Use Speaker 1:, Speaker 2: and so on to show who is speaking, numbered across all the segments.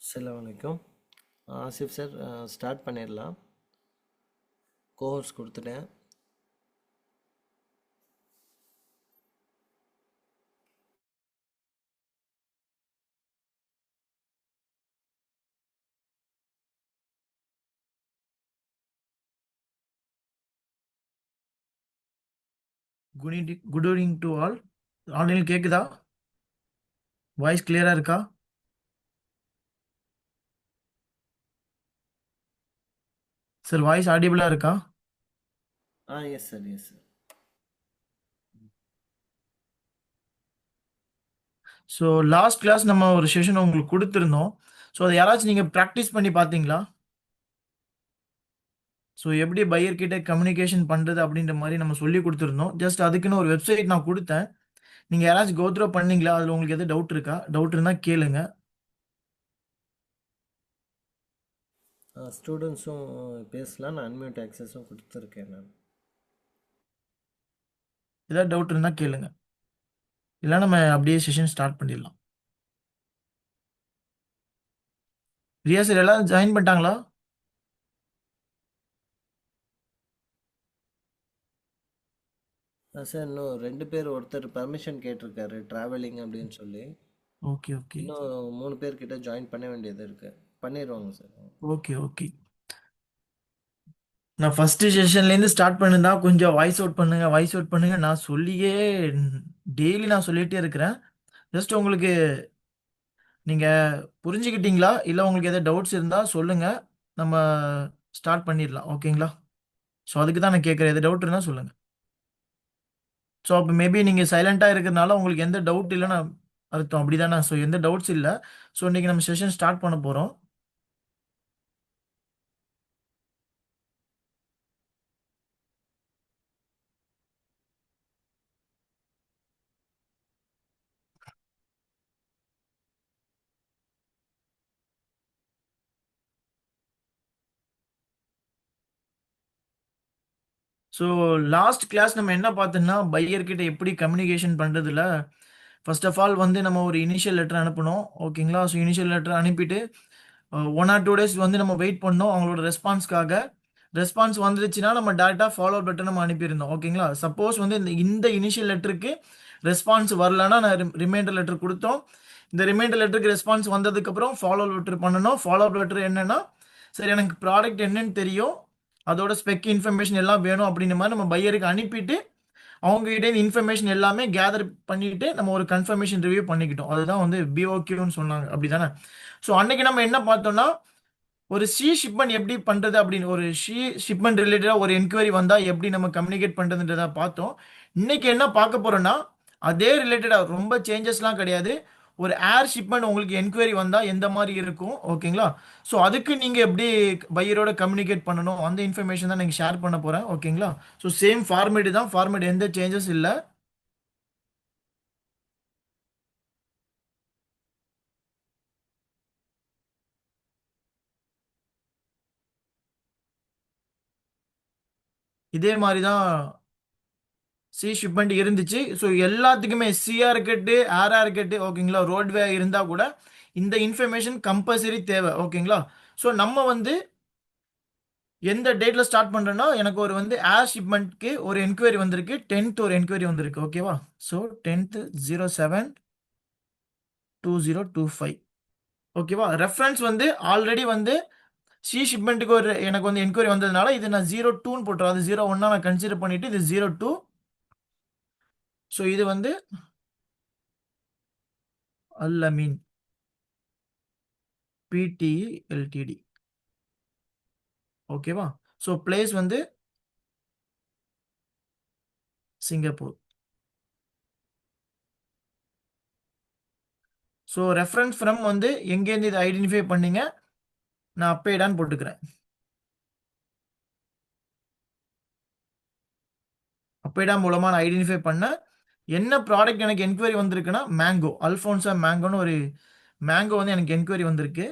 Speaker 1: அஸ்ஸலாமு அலைக்கும். Asif sir, start பண்ணிடலாம். கோர்ஸ் கொடுத்துட்டேன்.
Speaker 2: Good evening to all. Online கேக்குதா? வாய்ஸ் கிளியரா இருக்கா? சார் வாய்ஸ் ஆடிபிளா இருக்கா?
Speaker 1: Yes sir, yes sir.
Speaker 2: So last class நம்ம ஒரு செஷன் உங்களுக்கு கொடுத்துருந்தோம். ஸோ அதை யாராச்சும் நீங்கள் ப்ராக்டிஸ் பண்ணி பார்த்தீங்களா? ஸோ எப்படி பையர் கிட்ட கம்யூனிகேஷன் பண்ணுறது அப்படின்ற மாதிரி நம்ம சொல்லி கொடுத்துருந்தோம். ஜஸ்ட் அதுக்குன்னு ஒரு வெப்சைட் நான் கொடுத்தேன். நீங்கள் யாராச்சும் கோத்ரோ பண்ணீங்களா? அதில் உங்களுக்கு எது டவுட் இருக்கா? டவுட் இருந்தால் கேளுங்க.
Speaker 1: ஸ்டூடெண்ட்ஸும் பேசலாம். நான் அன்மியூட் ஆக்சஸும் கொடுத்துருக்கேன் நான்.
Speaker 2: ஏதாவது டவுட் இருந்தால் கேளுங்க. இல்லை நம்ம அப்படியே செஷன் ஸ்டார்ட் பண்ணிடலாம். ரியா சார் எல்லாரும் ஜாயின் பண்ணிட்டாங்களா?
Speaker 1: சார், இன்னும் 2 பேர், ஒருத்தர் பர்மிஷன் கேட்டிருக்காரு ட்ராவலிங் அப்படின்னு சொல்லி.
Speaker 2: ஓகே ஓகே
Speaker 1: இன்னும் 3 பேர்கிட்ட ஜாயின் பண்ண வேண்டியது இருக்கு. பண்ணிடுவாங்க சார்.
Speaker 2: Okay okay. நான் ஃபர்ஸ்ட் செஷன்லேருந்து ஸ்டார்ட் பண்ணுதா கொஞ்சம் வாய்ஸ் அவுட் பண்ணுங்க, வாய்ஸ் அவுட் பண்ணுங்க. நான் சொல்லியே டெய்லி நான் சொல்லிட்டே இருக்கிறேன். ஜஸ்ட் உங்களுக்கு நீங்க புரிஞ்சுக்கிட்டீங்களா? இல்லை உங்களுக்கு எதாவது டவுட்ஸ் இருந்தால் சொல்லுங்க. நம்ம ஸ்டார்ட் பண்ணிடலாம். ஓகேங்களா? ஸோ அதுக்கு தான் நான் கேட்குறேன். எது டவுட் இருந்தால் சொல்லுங்க. ஸோ அப்போ மேபி நீங்கள் சைலண்டாக இருக்கிறதுனால உங்களுக்கு எந்த டவுட் இல்லைன்னு அர்த்தம். அப்படி தானே? ஸோ எந்த டவுட்ஸ் இல்லை. ஸோ இன்னைக்கு நம்ம செஷன் ஸ்டார்ட் பண்ண போகிறோம். ஸோ லாஸ்ட் கிளாஸ் நம்ம என்ன பார்த்தோம்னா பையர் கிட்ட எப்படி கம்யூனிகேஷன் பண்ணுறதுல ஃபர்ஸ்ட் ஆஃப் ஆல் வந்து நம்ம ஒரு இனிஷியல் லெட்டர் அனுப்பணும். ஓகேங்களா? ஸோ இனிஷியல் லெட்டர் அனுப்பிட்டு 1 or 2 டேஸ் வந்து நம்ம வெயிட் பண்ணோம் அவங்களோட ரெஸ்பான்ஸ்க்காக. ரெஸ்பான்ஸ் வந்துருச்சுன்னா நம்ம டேரெக்டாக ஃபாலோ லெட்டர் நம்ம அனுப்பியிருந்தோம். ஓகேங்களா? சப்போஸ் வந்து இந்த இனிஷியல் லெட்டருக்கு ரெஸ்பான்ஸ் வரலன்னா நான் ரிமைண்டர் லெட்டர் கொடுத்தோம். இந்த ரிமைண்டர் லெட்டருக்கு ரெஸ்பான்ஸ் வந்ததுக்கப்புறம் ஃபாலோ லெட்டர் பண்ணணும். ஃபாலோ லெட்டர் என்னன்னா, சரி எனக்கு ப்ராடக்ட் என்னன்னு தெரியும், அதோட ஸ்பெக் இன்ஃபர்மேஷன் எல்லாம் வேணும் அப்படின்ற மாதிரி நம்ம பையருக்கு அனுப்பிட்டு அவங்ககிட்ட இன்ஃபர்மேஷன் எல்லாமே கேதர் பண்ணிட்டு நம்ம ஒரு கன்ஃபர்மேஷன் ரிவ்யூ பண்ணிக்கிட்டோம். அதுதான் வந்து பிஓக்யூன்னு சொன்னாங்க. அப்படிதானே? ஸோ அன்னைக்கு நம்ம என்ன பார்த்தோம்னா, ஒரு ஷிப்மெண்ட் எப்படி பண்றது அப்படின்னு, ஒரு ஷிப்மெண்ட் ரிலேட்டடா ஒரு என்கொயரி வந்தா எப்படி நம்ம கம்யூனிகேட் பண்றதுன்றத பார்த்தோம். இன்னைக்கு என்ன பார்க்க போறோம்னா, அதே ரிலேட்டடா ரொம்ப சேஞ்சஸ்லாம் கிடையாது. ஒரு ஏர் ஷிப்மெண்ட் உங்களுக்கு என்கொயரி வந்தா எந்த மாதிரி இருக்கும், ஓகேங்களா? ஸோ அதுக்கு நீங்க எப்படி பையரோட கம்யூனிகேட் பண்ணணும் அந்த இன்ஃபர்மேஷன் தான் நீங்க ஷேர் பண்ண போறேன். ஓகேங்களா? ஸோ சேம் ஃபார்மேட் தான், ஃபார்மேட் எந்த சேஞ்சஸ் இல்லை. இதே மாதிரி தான் ஷிப்மெண்ட் இருந்துச்சு. ஸோ எல்லாத்துக்குமே சிஆர் இருக்கட்டு, ஆர்ஆர் இருக்கட்டு, ஓகேங்களா? ரோட்வே இருந்தால் கூட இந்த இன்ஃபர்மேஷன் கம்பல்சரி தேவை. ஓகேங்களா? ஸோ நம்ம வந்து எந்த டேட்ல ஸ்டார்ட் பண்றோம்னா, எனக்கு ஒரு வந்து ஏர் ஷிப்மெண்ட்க்கு ஒரு என்கொயரி வந்திருக்கு. 10th ஒரு என்கொயரி வந்திருக்கு. ஓகேவா? So 10th 07/2025. ஓகேவா? ரெஃபரன்ஸ் வந்து ஆல்ரெடி வந்து ஷிப்மெண்ட்டுக்கு ஒரு எனக்கு வந்து என்கொயரி வந்ததுனால இது நான் 02ன்னு போட்டுறேன். அது 01 நான் கன்சிடர் பண்ணிட்டு இது 02. ஸோ இது வந்து அல் அமீன் பிடிஇ எல்டிடி. ஓகேவா? ஸோ பிளேஸ் வந்து சிங்கப்பூர். ஸோ ரெஃபரன்ஸ் ஃப்ரம் வந்து எங்கேருந்து இதை ஐடென்டிஃபை பண்ணீங்க, நான் அப்பேடான்னு போட்டுக்கிறேன். அப்பேடா மூலமாக நான் ஐடென்டிஃபை பண்ண என்ன ப்ராடக்ட் எனக்கு என்கொயரி வந்திருக்குன்னா மேங்கோ, அல்ஃபோன்சா மேங்கோன்னு ஒரு மேங்கோ வந்து எனக்கு என்கொயரி வந்திருக்கு.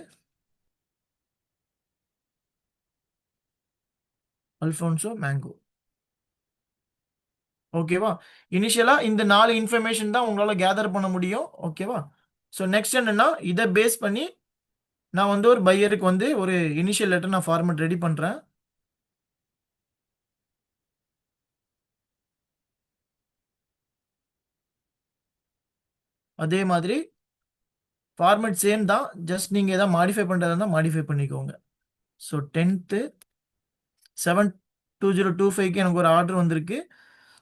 Speaker 2: அல்ஃபோன்சோ மேங்கோ. ஓகேவா? இனிஷியலா இந்த 4 இன்ஃபர்மேஷன் தான் உங்களால கேதர் பண்ண முடியும். ஓகேவா? ஸோ நெக்ஸ்ட் என்னன்னா, இதை பேஸ் பண்ணி நான் வந்து ஒரு பையருக்கு வந்து ஒரு இனிஷியல் லெட்டர் நான் ஃபார்மேட் ரெடி பண்றேன். அதே மாதிரி ஃபார்மேட் சேம் தான். ஜஸ்ட் நீங்க ஏதாவது மாடிஃபை பண்றதா இருந்தா மாடிஃபை பண்ணிக்கோங்க. ஸோ 10th 7/2025க்கு எனக்கு ஒரு ஆர்டர் வந்திருக்கு.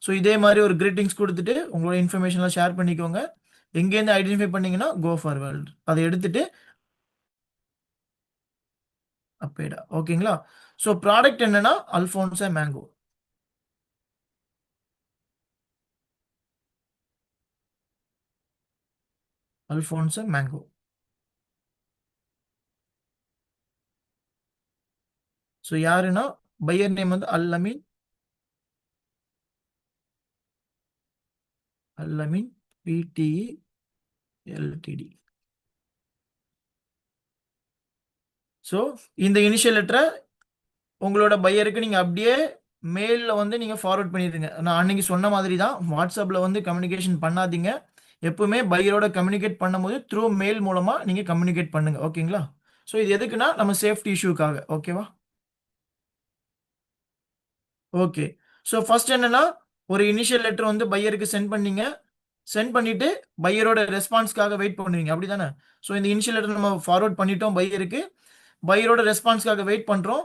Speaker 2: ஸோ இதே மாதிரி ஒரு கிரீட்டிங்ஸ் கொடுத்துட்டு உங்களோட இன்ஃபர்மேஷன்லாம் ஷேர் பண்ணிக்கோங்க. எங்கேருந்து ஐடென்டிஃபை பண்ணீங்கன்னா கோ ஃபார்வர்ட் அதை எடுத்துட்டு அப்பேடா. ஓகேங்களா? ஸோ ப்ராடக்ட் என்னன்னா Alphonsa mango. Alphonsa mango. So யாருன்னா பையர் நேம் வந்து Allameen. Allameen PDE LTD. So இந்த இனிஷியல் லெட்டரை உங்களோட பையருக்கு நீங்க அப்படியே மெயில்ல வந்து நீங்க ஃபார்வர்ட் பண்ணிடுங்க. நான் அன்னைக்கு சொன்ன மாதிரி தான் வாட்ஸ்அப்ல வந்து கம்யூனிகேஷன் பண்ணாதீங்க. எப்பவுமே பையரோட கம்யூனிகேட் பண்ணும்போது த்ரூ மெயில் மூலமா நீங்க கம்யூனிகேட் பண்ணுங்க. ஓகேங்களா? ஸோ இது எதுக்குன்னா நம்ம சேஃப்டி இஷ்யூக்காக. ஓகேவா? ஓகே. ஸோ ஃபர்ஸ்ட் என்னன்னா ஒரு இனிஷியல் லெட்டர் வந்து பையருக்கு சென்ட் பண்ணீங்க. சென்ட் பண்ணிட்டு பையரோட ரெஸ்பான்ஸ்க்காக வெயிட் பண்ணுவீங்க. அப்படிதானே? ஸோ இந்த இனிஷியல் லெட்டர் நம்ம ஃபார்வர்ட் பண்ணிட்டோம் பையருக்கு. பையரோட ரெஸ்பான்ஸ்க்காக வெயிட் பண்றோம்.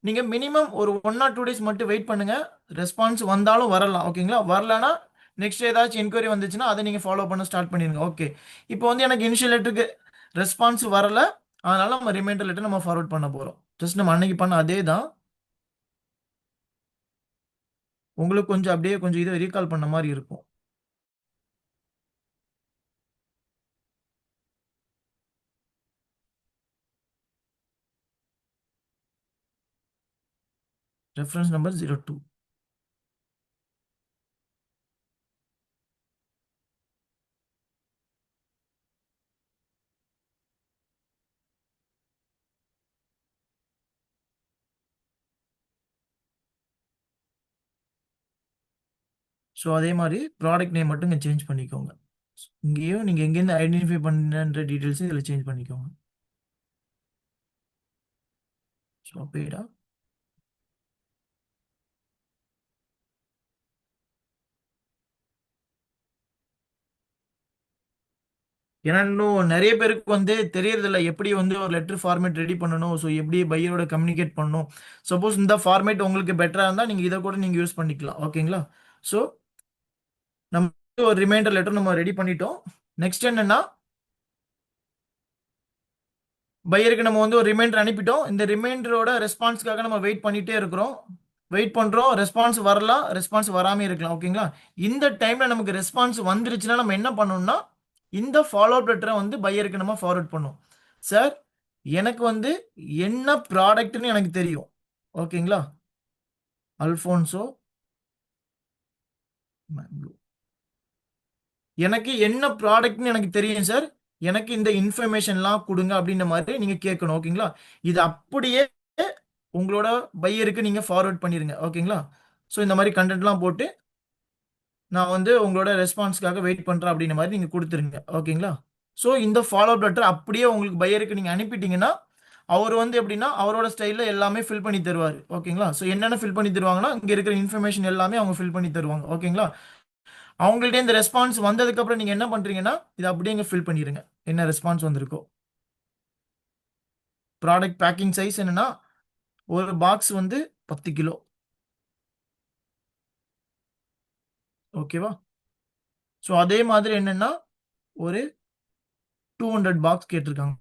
Speaker 2: நீங்க மினிமம் ஒரு 1 ஆர் 2 டேஸ் மட்டும் வெயிட் பண்ணுங்க. ரெஸ்பான்ஸ் வந்தாலும் வரலாம். ஓகேங்களா? வரலனா நெக்ஸ்ட் ஏதாச்சும் என்கொயரி வந்துச்சுன்னா அதை நீங்க ஃபாலோ பண்ண ஸ்டார்ட் பண்ணிருங்க. ஓகே. இப்போ வந்து எனக்கு இனிஷியல் லெட்டருக்கு ரெஸ்பான்ஸ் வரல. அதனால நம்ம ரிமைண்டர் லெட்டர் நம்ம ஃபார்வர்ட் பண்ண போறோம். ஜஸ்ட் நம்ம அன்னைக்கு பண்ண அதே தான். உங்களுக்கு கொஞ்சம் அப்படியே கொஞ்சம் இதை ரீகால் பண்ண மாதிரி இருக்கும். Reference number 02. ஸோ அதே மாதிரி ப்ராடக்ட் நேம் மட்டும் இங்கே சேஞ்ச் பண்ணிக்கோங்க. இங்கேயும் நீங்கள் எங்கேருந்து ஐடென்டிஃபை பண்ணுன்ற டீட்டெயில்ஸும் இதில் சேஞ்ச் பண்ணிக்கோங்க. ஸோ பேடா. ஏன்னா இன்னும் நிறைய பேருக்கு வந்து தெரியறதில்ல எப்படி வந்து ஒரு லெட்டர் ஃபார்மேட் ரெடி பண்ணணும். ஸோ எப்படி பையரோட கம்யூனிகேட் பண்ணணும். சப்போஸ் இந்த ஃபார்மேட் உங்களுக்கு பெட்டராக இருந்தால் நீங்கள் இதை கூட நீங்கள் யூஸ் பண்ணிக்கலாம். ஓகேங்களா? ஸோ நம்ம ஒரு ரிமைண்டர் லெட்டர் நம்ம ரெடி பண்ணிட்டோம். நெக்ஸ்ட் என்னன்னா பையருக்கு நம்ம வந்து ஒரு ரிமைண்டர் அனுப்பிட்டோம். இந்த ரிமைண்டரோட ரெஸ்பான்ஸ்க்காக நம்ம வெயிட் பண்ணிட்டே இருக்கிறோம். வெயிட் பண்றோம். ரெஸ்பான்ஸ் வரலாம், ரெஸ்பான்ஸ் வராம இருக்கலாம். ஓகேங்களா? இந்த டைம்ல நமக்கு ரெஸ்பான்ஸ் வந்துருச்சுன்னா நம்ம என்ன பண்ணணும்னா இந்த ஃபாலோ அப் லெட்டரை வந்து பையருக்கு நம்ம ஃபார்வர்ட் பண்ணும். சார் எனக்கு வந்து என்ன ப்ராடக்ட்னு எனக்கு தெரியும். ஓகேங்களா? அல்ஃபோன்சோ மேங்கோ. எனக்கு என்ன ப்ராடக்ட்னு எனக்கு தெரியும் சார். எனக்கு இந்த இன்ஃபர்மேஷன்லாம் கொடுங்க அப்படின்ற மாதிரி நீங்க கேட்கணும். ஓகேங்களா? இது அப்படியே உங்களோட பையருக்கு நீங்க ஃபார்வர்ட் பண்ணிருங்க. ஓகேங்களா? ஸோ இந்த மாதிரி கண்டென்ட்லாம் போட்டு நான் வந்து உங்களோட ரெஸ்பான்ஸ்க்காக வெயிட் பண்றேன் அப்படின்ற மாதிரி நீங்க கொடுத்துருங்க. ஓகேங்களா? ஸோ இந்த ஃபாலோ அப் லெட்டர் அப்படியே உங்களுக்கு பையருக்கு நீங்க அனுப்பிட்டீங்கன்னா அவர் வந்து எப்படின்னா அவரோட ஸ்டைல்ல எல்லாமே ஃபில் பண்ணி தருவார். ஓகேங்களா? ஸோ என்னென்ன ஃபில் பண்ணி தருவாங்கன்னா இங்க இருக்கிற இன்ஃபர்மேஷன் எல்லாமே அவங்க ஃபில் பண்ணி தருவாங்க. ஓகேங்களா? அவங்கள்ட்ட இந்த ரெஸ்பான்ஸ் வந்ததுக்கு அப்புறம் நீங்க என்ன பண்றீங்கன்னா இதை அப்படியே இங்க ஃபில் பண்ணிருங்க. என்ன ரெஸ்பான்ஸ் வந்திருக்கோ. ப்ராடக்ட் பேக்கிங் சைஸ் என்னன்னா ஒரு பாக்ஸ் வந்து 10 கிலோ. ஓகேவா? ஸோ அதே மாதிரி என்னன்னா ஒரு 200 பாக்ஸ் கேட்டிருக்காங்க.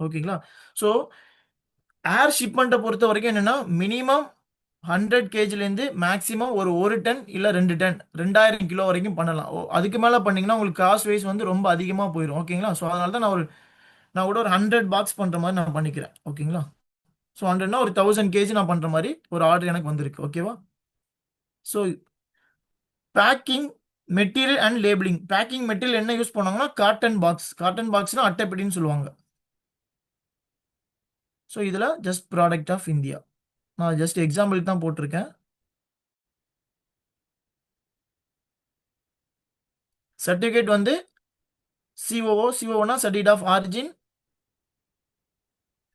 Speaker 2: ஓகேங்களா? ஸோ ஏர் ஷிப்மெண்ட்டை பொறுத்த வரைக்கும் என்னன்னா மினிமம் 100 கேஜிலேருந்து மேக்ஸிமம் ஒரு டன் இல்லை 2 டன் 2000 கிலோ வரைக்கும் பண்ணலாம். அதுக்கு மேலே பண்ணீங்கன்னா உங்களுக்கு காஸ்ட் வைஸ் வந்து ரொம்ப அதிகமாக போயிடும். ஓகேங்களா? ஸோ அதனால தான் நான் கூட ஒரு 100 பாக்ஸ் பண்ணுற மாதிரி நான் பண்ணிக்கிறேன். ஓகேங்களா? ஸோ 100னா ஒரு 1000 கேஜி நான் பண்ணுற மாதிரி ஒரு ஆர்டர் எனக்கு வந்திருக்கு. ஓகேவா? So packing material and labeling. Packing material என்ன யூஸ் பண்ணாங்கன்னா காட்டன் பாக்ஸ். காட்டன் பாக்ஸ்னா அட்டைப்பெட்டின்னு சொல்லுவாங்க. ஸோ இதில் ஜஸ்ட் ப்ராடக்ட் ஆஃப் இந்தியா நான் ஜஸ்ட் எக்ஸாம்பிளுக்கு தான் போட்டிருக்கேன். சர்டிஃபிகேட் வந்து COO, COO certificate of origin,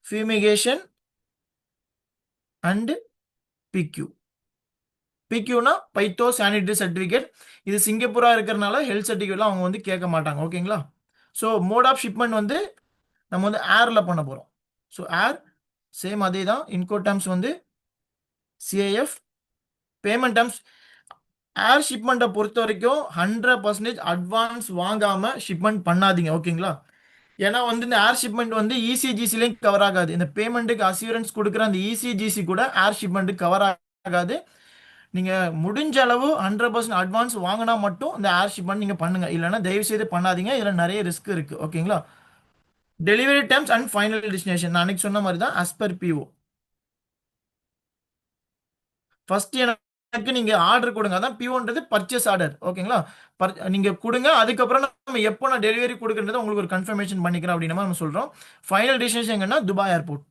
Speaker 2: fumigation and PQ. பிக்யூனா பைத்தோ சானிட்டரி சர்டிஃபிகேட். இது சிங்கப்பூரா இருக்கிறனால ஹெல்த் சர்டிஃபிகேட்லாம் அவங்க வந்து கேட்க மாட்டாங்க. ஓகேங்களா? ஸோ மோட் ஆஃப் ஷிப்மெண்ட் வந்து நம்ம வந்து ஏர்ல பண்ண போகிறோம். ஸோ ஏர் சேம் அதே தான். இன்கோ டேர்ம்ஸ் வந்து CIF. பேமெண்ட் டேர்ம்ஸ் ஏர் ஷிப்மெண்ட்டை பொறுத்த வரைக்கும் 100% அட்வான்ஸ் வாங்காம ஷிப்மெண்ட் பண்ணாதீங்க. ஓகேங்களா? ஏன்னா வந்து இந்த ஏர் ஷிப்மெண்ட் வந்து இசிஜிசிலையும் கவர் ஆகாது. இந்த பேமெண்ட்டுக்கு அசூரன்ஸ் கொடுக்குற அந்த இசிஜிசி கூட ஏர் ஷிப்மெண்ட்டுக்கு கவர் ஆகாது. நீங்க முடிஞ்ச அளவு 100% அட்வான்ஸ் வாங்கினா மட்டும் இந்த ஏர் ஷிப்மெண்ட் நீங்க பண்ணுங்க. இல்லைன்னா தயவு செய்து பண்ணாதீங்க. இதுல நிறைய ரிஸ்க் இருக்கு. ஓகேங்களா? Delivery times and final destination நான் அன்னைக்கு சொன்ன மாதிரி தான் as per PO. ஃபர்ஸ்ட் எனக்கு நீங்க ஆர்டர் கொடுங்க. அதான் POன்றது பர்ச்சேஸ் ஆர்டர். ஓகேங்களா? நீங்க கொடுங்க. அதுக்கப்புறம் நம்ம எப்போ நான் டெலிவரி கொடுக்குறத உங்களுக்கு ஒரு கன்ஃபர்மேஷன் பண்ணிக்கிறேன் அப்படின்னு நம்ம சொல்றோம். ஃபைனல் டெஸ்டினேஷன் எங்கன்னா துபாய் ஏர்போர்ட்.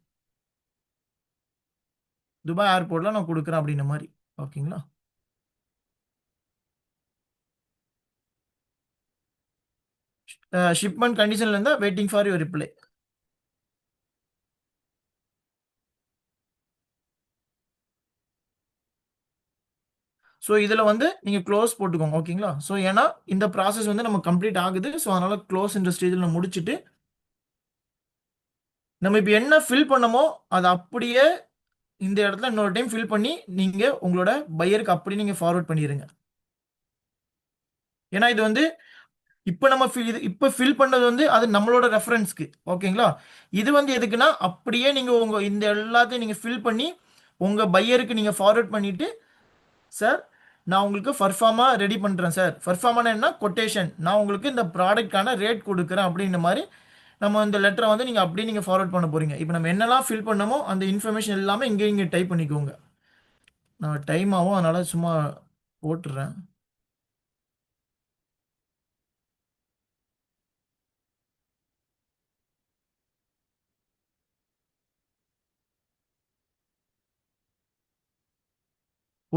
Speaker 2: துபாய் ஏர்போர்ட்ல நான் கொடுக்குறேன் அப்படின்ற மாதிரி. ஓகேங்களா? ஷிப்மெண்ட் கண்டிஷன்ல இருந்தா waiting for your reply. So இதில் வந்து நீங்கள் க்ளோஸ் போட்டுக்கோங்க. ஓகேங்களா? ஸோ ஏன்னா இந்த ப்ராசஸ் வந்து நம்ம கம்ப்ளீட் ஆகுது. ஸோ அதனால க்ளோஸ் இந்த ஸ்டேஜில் முடிச்சுட்டு நம்ம இப்போ என்ன ஃபில் பண்ணமோ அதை அப்படியே இந்த இடத்துல இன்னொரு டைம் ஃபில் பண்ணி நீங்கள் உங்களோட பையருக்கு அப்படி நீங்கள் ஃபார்வர்ட் பண்ணிடுங்க. ஏன்னா இது வந்து இப்போ நம்ம இப்போ ஃபில் பண்ணது வந்து அது நம்மளோட ரெஃபரன்ஸ்க்கு. ஓகேங்களா? இது வந்து எதுக்குன்னா அப்படியே நீங்கள் உங்கள் இந்த எல்லாத்தையும் நீங்கள் ஃபில் பண்ணி உங்கள் பையருக்கு நீங்கள் ஃபார்வர்ட் பண்ணிவிட்டு, சார் நான் உங்களுக்கு ஃபர்ஃபார்மா ரெடி பண்ணுறேன் சார். ஃபர்ஃபார்மான என்ன கொட்டேஷன், நான் உங்களுக்கு இந்த ப்ராடக்டான ரேட் கொடுக்குறேன் அப்படின்ற மாதிரி நம்ம இந்த லெட்டரை வந்து நீங்கள் அப்படியே நீங்கள் ஃபார்வர்ட் பண்ண போகிறீங்க. இப்போ நம்ம என்னெல்லாம் ஃபில் பண்ணமோ அந்த இன்ஃபர்மேஷன் எல்லாமே இங்கே டைப் பண்ணிக்கோங்க. நான் டைம் ஆகும், அதனால் சும்மா போட்டுடுறேன்.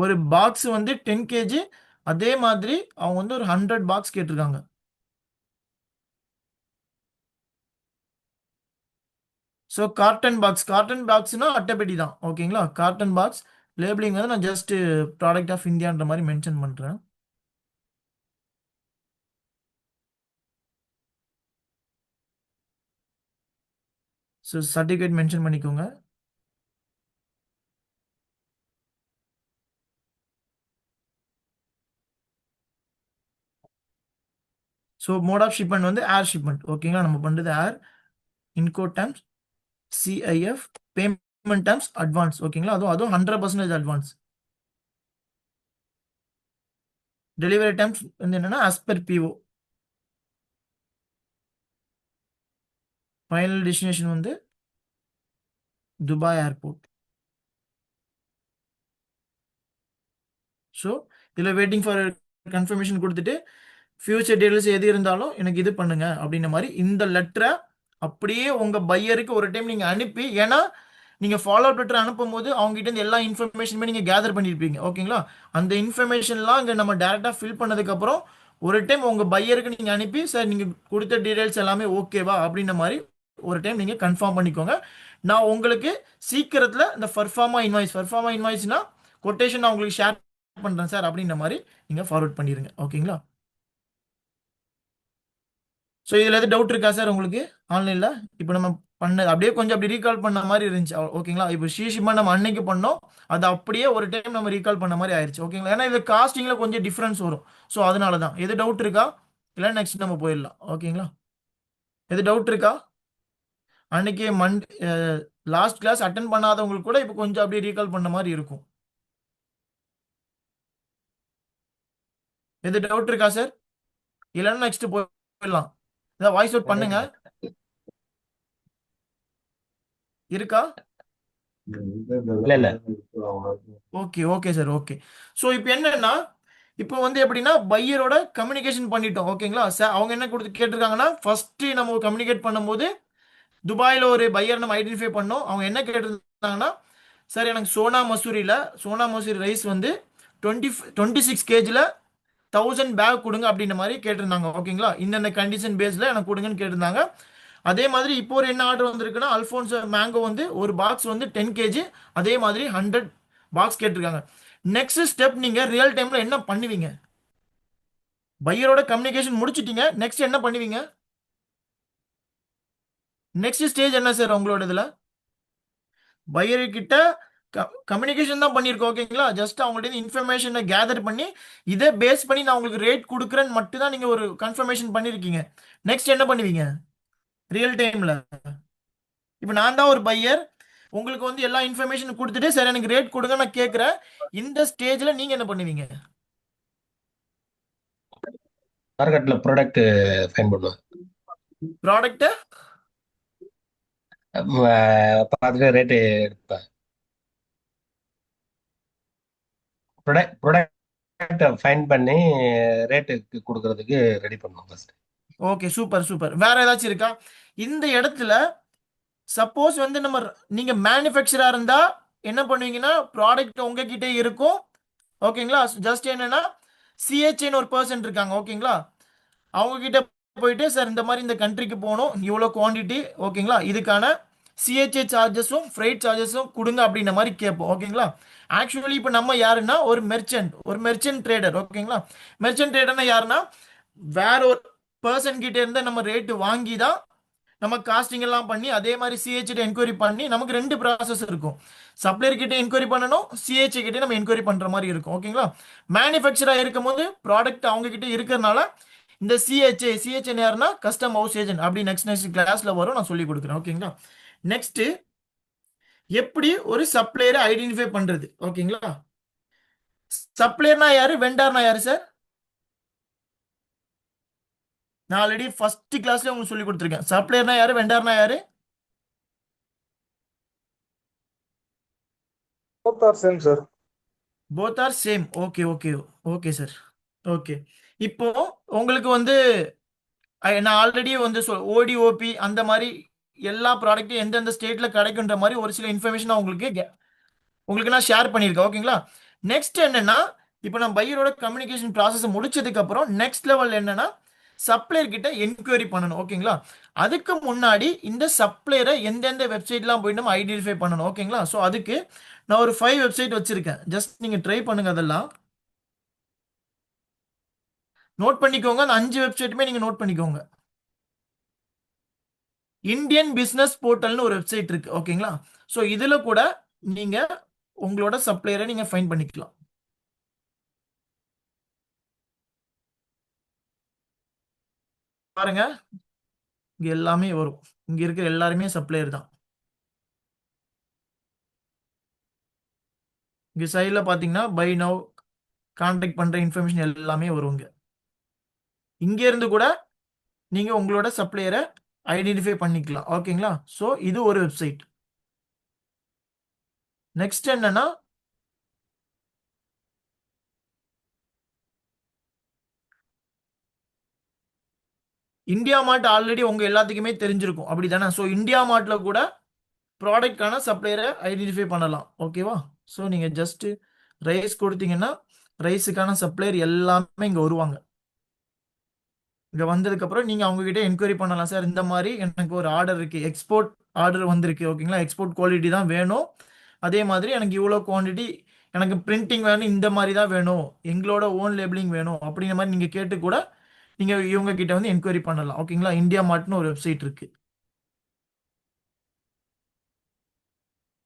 Speaker 2: ஒரு பாக்ஸ் வந்து 10 kg. அதே மாதிரி அவங்க வந்து ஒரு 100 பாக்ஸ் கேட்டிருக்காங்க. ஸோ கார்டன் பாக்ஸ்னா அட்டைப்பெட்டி தான். ஓகேங்களா? கார்டன் பாக்ஸ் லேபிளிங் வந்து நான் ஜஸ்ட் ப்ராடக்ட் ஆஃப் இந்தியான்ற மாதிரி மென்ஷன் பண்ணுறேன். ஸோ சர்டிஃபிகேட் மென்ஷன் பண்ணிக்கோங்க. ஸோ மோட் ஆஃப் ஷிப்மெண்ட் வந்து ஏர் ஷிப்மெண்ட். ஓகேங்களா? நம்ம பண்ணுறது air. Incoterms CIF. Payment terms advance. ஓகேங்களா? அதுவும் 100% அட்வான்ஸ். டெலிவரி டைம்ஸ் வந்து என்னன்னா as per PO. Final destination வந்து துபாய் ஏர்போர்ட். ஸோ இதில் வெயிட்டிங் ஃபார் கன்ஃபர்மேஷன் கொடுத்துட்டு ஃபியூச்சர் டீடைல்ஸ் எது இருந்தாலும் எனக்கு இது பண்ணுங்க அப்படின்ற மாதிரி இந்த லெட்டரை அப்படியே உங்கள் பையருக்கு ஒரு டைம் நீங்கள் அனுப்பி, ஏன்னா நீங்கள் ஃபாலோ அப் லெட்டர் அனுப்பும் போது அவங்ககிட்ட இருந்து எல்லா இன்ஃபர்மேஷனுமே நீங்கள் கேதர் பண்ணியிருப்பீங்க. ஓகேங்களா? அந்த இன்ஃபர்மேஷன்லாம் இங்கே நம்ம டேரெக்டாக ஃபில் பண்ணதுக்கப்புறம் ஒரு டைம் உங்கள் பையருக்கு நீங்கள் அனுப்பி, சார் நீங்கள் கொடுத்த டீடைல்ஸ் எல்லாமே ஓகேவா அப்படின்ற மாதிரி ஒரு டைம் நீங்கள் கன்ஃபார்ம் பண்ணிக்கோங்க. நான் உங்களுக்கு சீக்கிரத்தில் இந்த ஃபர்ஃபார்மா இன்வாய்ஸ்னா கொட்டேஷன் நான் உங்களுக்கு ஷேர் பண்ணுறேன் சார் அப்படின்ற மாதிரி நீங்கள் ஃபார்வர்ட் பண்ணிடுங்க. ஓகேங்களா? ஸோ இதில் எது டவுட் இருக்கா சார் உங்களுக்கு ஆன்லைனில்? இப்போ நம்ம பண்ணது அப்படியே கொஞ்சம் அப்படி ரீகால் பண்ண மாதிரி இருந்துச்சு. ஓகேங்களா? இப்போ ஷீஷிமா நம்ம அன்னைக்கு பண்ணோம், அது அப்படியே ஒரு டைம் நம்ம ரீகால் பண்ண மாதிரி ஆயிடுச்சு. ஓகேங்களா? ஏன்னா இது காஸ்டிங்கில் கொஞ்சம் டிஃப்ரென்ஸ் வரும். ஸோ அதனால தான். எது டவுட் இருக்கா? இல்லை நெக்ஸ்ட் நம்ம போயிடலாம். ஓகேங்களா? எது டவுட் இருக்கா? அன்னைக்கு லாஸ்ட் கிளாஸ் அட்டன் பண்ணாதவங்களுக்கு கூட இப்போ கொஞ்சம் அப்படியே ரீகால் பண்ண மாதிரி இருக்கும். எது டவுட் இருக்கா சார்? இல்லைன்னா நெக்ஸ்ட் போயிடலாம். ஏதாவது வாய்ஸ் அவுட் பண்ணுங்க. இருக்கா?
Speaker 3: இல்ல இல்ல.
Speaker 2: Okay okay sir. Okay. So இப்போ என்னன்னா, இப்போ வந்து எப்படின்னா பையரோட கம்யூனிகேஷன் பண்ணிட்டோம். ஓகேங்களா? சார் அவங்க என்ன கொடுத்து கேட்டிருக்காங்கன்னா, ஃபர்ஸ்ட் நம்ம கம்யூனிகேட் பண்ணும்போது துபாயில் ஒரு பையர் நம்ம ஐடென்டிஃபை பண்ணோம். அவங்க என்ன கேட்டிருந்தாங்கன்னா, சார் எனக்கு சோனா மசூரி ரைஸ் வந்து 26 kgல 1000 பேக் கொடுங்க அப்படின்ற மாதிரி கேட்டிருந்தாங்க. ஓகேங்களா, இந்த கண்டிஷன் பேஸில் எனக்கு கொடுங்கன்னு கேட்டிருந்தாங்க. அதே மாதிரி இப்போ ஒரு என்ன ஆர்டர் வந்திருக்குன்னா, அல்ஃபோன்சோ மேங்கோ வந்து ஒரு பாக்ஸ் வந்து 10 கேஜி, அதே மாதிரி 100 பாக்ஸ் கேட்டிருக்காங்க. நெக்ஸ்ட் ஸ்டெப் நீங்க ரியல் டைம்ல என்ன பண்ணுவீங்க? பையரோட கம்யூனிகேஷன் முடிச்சிட்டீங்க, நெக்ஸ்ட் என்ன பண்ணுவீங்க? நெக்ஸ்ட் ஸ்டேஜ் என்ன சார் உங்களோட இதுல? பையர் கிட்ட கம்யூனிகேஷன் தான் பண்ணியிருக்கோம். ஓகேங்களா, ஜஸ்ட் அவங்கள்ட்ட இன்ஃபர்மேஷனை கேதர் பண்ணி இதை பேஸ் பண்ணி நான் உங்களுக்கு ரேட் கொடுக்குறேன்னு மட்டும் தான் நீங்க ஒரு கன்ஃபர்மேஷன் பண்ணிருக்கீங்க. நெக்ஸ்ட் என்ன பண்ணுவீங்க ரியல் டைம்ல? இப்போ நான் தான் ஒரு பையர், உங்களுக்கு வந்து எல்லா இன்ஃபர்மேஷன் கொடுத்துட்டு சரி எனக்கு ரேட் கொடுங்க நான் கேட்குறேன். இந்த ஸ்டேஜ்ல நீங்க என்ன பண்ணுவீங்க?
Speaker 3: மார்க்கெட்ல ப்ராடக்ட் ஃபைன் பண்ணுவேன்.
Speaker 2: ப்ராடக்ட்
Speaker 3: பார்த்துட்டு ரேட்டு எடுப்பேன். ப்ராடக்ட் ஃபைன் பண்ணி ரேட்டுக்கு கொடுக்கறதுக்கு ரெடி பண்ணுவோம் ஃபர்ஸ்ட்.
Speaker 2: Okay, super super. வேற ஏதாச்சும் இருக்கா இந்த இடத்துல? சப்போஸ் வந்து நீங்க மேனுஃபேக்சரா இருந்தா என்ன பண்ணுவீங்கன்னா, ப்ராடக்ட் உங்ககிட்ட இருக்கும். ஓகேங்களா, ஜஸ்ட் என்னன்னா சிஹெச்ஏன்னு ஒரு பர்சன் இருக்காங்க. ஓகேங்களா, அவங்க கிட்ட போயிட்டு சார் இந்த மாதிரி இந்த கண்ட்ரிக்கு போகணும், இவ்வளோ குவான்டிட்டி, ஓகேங்களா, இதுக்கான சிஹெச்ஏ சார்ஜஸும் ஃப்ரைட் சார்ஜஸும் கொடுங்க அப்படின்ற மாதிரி கேட்போம். ஓகேங்களா, ஆக்சுவலி இப்போ நம்ம யாருன்னா ஒரு மெர்ச்சன்ட் ட்ரேடர். ஓகேங்களா, மெர்ச்சன்ட் ட்ரேடர்னா யாருன்னா வேற ஒரு பர்சன் கிட்ட இருந்து நம்ம ரேட்டு வாங்கி தான் நம்ம காஸ்டிங் எல்லாம் பண்ணி அதே மாதிரி சிஹெச்கிட்ட என்கொயரி பண்ணி நமக்கு 2 ப்ராசஸ் இருக்கும். சப்ளையர் கிட்ட என்கொயரி பண்ணணும், சிஹெச்ஏ கிட்ட நம்ம என்கொயரி பண்ற மாதிரி இருக்கும். ஓகேங்களா, மேனுஃபேக்சரா இருக்கும் போது ப்ராடக்ட் அவங்க கிட்ட இருக்கிறதுனால இந்த சிஹெச்ஏ யாருன்னா கஸ்டம் ஹவுஸ் ஏஜென்ட் அப்படி நெக்ஸ்ட் கிளாஸ்ல வரும், நான் சொல்லி கொடுக்குறேன். ஓகேங்களா, நெக்ஸ்ட் எப்படி ஒரு சப்ளையரை ஐடென்டிஃபை பண்றது? ஓகேங்களா, சப்ளையர்னா யாரு, வெண்டார்னா யாரு சார்? நான் ஆல்ரெடி ஃபர்ஸ்ட் கிளாஸ்ல உங்களுக்கு சொல்லி கொடுத்துருக்கேன். சப்ளையர்னா யாரு, வெண்டார்னா யாரு?
Speaker 4: Both are same, sir.
Speaker 2: Both are same. Okay okay okay sir. Okay, இப்போ உங்களுக்கு வந்து நான் ஆல்ரெடி வந்து ஓடிஓபி அந்த மாதிரி எல்லா ப்ராடக்ட்டும் எந்தெந்த ஸ்டேட்ல கிடைக்குன்ற மாதிரி ஒரு சில இன்ஃபர்மேஷன் உங்களுக்கு நான் ஷேர் பண்ணியிருக்கேன். ஓகேங்களா, நெக்ஸ்ட் என்னன்னா இப்போ நான் பையரோட கம்யூனிகேஷன் ப்ராசஸ் முடிச்சதுக்கு அப்புறம் நெக்ஸ்ட் லெவல் என்னன்னா சப்ளையர் கிட்ட என்கொயரி பண்ணணும். ஓகேங்களா, அதுக்கு முன்னாடி இந்த சப்ளையரை எந்தெந்த வெப்சைட்லாம் போய் நம்ம ஐடென்டிஃபை பண்ணணும். ஓகேங்களா, ஸோ அதுக்கு நான் ஒரு 5 வெப்சைட் வச்சிருக்கேன். ஜஸ்ட் நீங்க ட்ரை பண்ணுங்க, அதெல்லாம் நோட் பண்ணிக்கோங்க. அந்த 5 வெப்சைட்டுமே நீங்க நோட் பண்ணிக்கோங்க. இந்தியன் பிசினஸ் போர்ட்டல்னு ஒரு வெப்சைட் இருக்கு. ஓகேங்களா, ஸோ இதுல கூட நீங்க உங்களோட சப்ளையரை நீங்க ஃபைண்ட் பண்ணிக்கலாம். பாருங்க, இங்க எல்லாமே வரும். இங்க இருக்கிற எல்லாருமே சப்ளையர் தான். இங்க சைடில் பார்த்தீங்கன்னா பை நவ் கான்டாக்ட் பண்ற இன்ஃபர்மேஷன் எல்லாமே வருங்க. இங்க இருந்து கூட நீங்க உங்களோட சப்ளையரை ஐடென்டிஃபை பண்ணிக்கலாம். ஓகேங்களா, ஸோ இது ஒரு வெப்சைட். நெக்ஸ்ட் என்னன்னா இந்தியா மார்ட் ஆல்ரெடி உங்க எல்லாத்துக்குமே தெரிஞ்சிருக்கும், அப்படிதானே? ஸோ இந்தியா மார்ட்ல கூட ப்ராடக்டான சப்ளையரை ஐடென்டிஃபை பண்ணலாம். ஓகேவா, ஸோ நீங்க ஜஸ்ட் ரைஸ் கொடுத்தீங்கன்னா ரைஸுக்கான சப்ளையர் எல்லாமே இங்க வருவாங்க. இங்க வந்ததுக்கு அப்புறம் நீங்க அவங்க கிட்ட என்கொயரி பண்ணலாம். சார் இந்த மாதிரி எனக்கு ஒரு ஆர்டர் இருக்கு, எக்ஸ்போர்ட் ஆர்டர் வந்திருக்கு. ஓகேங்களா, எக்ஸ்போர்ட் குவாலிட்டி தான் வேணும், அதே மாதிரி எனக்கு இவ்வளோ குவான்டிட்டி, எனக்கு பிரிண்டிங் வேணும், இந்த மாதிரி தான் வேணும், எங்களோட ஓன் லேபிளிங் வேணும் அப்படிங்கிற மாதிரி நீங்க கேட்டு கூட நீங்க இவங்க கிட்ட வந்து என்கொயரி பண்ணலாம். ஓகேங்களா, இந்தியா மார்ட்னு ஒரு வெப்சைட் இருக்கு.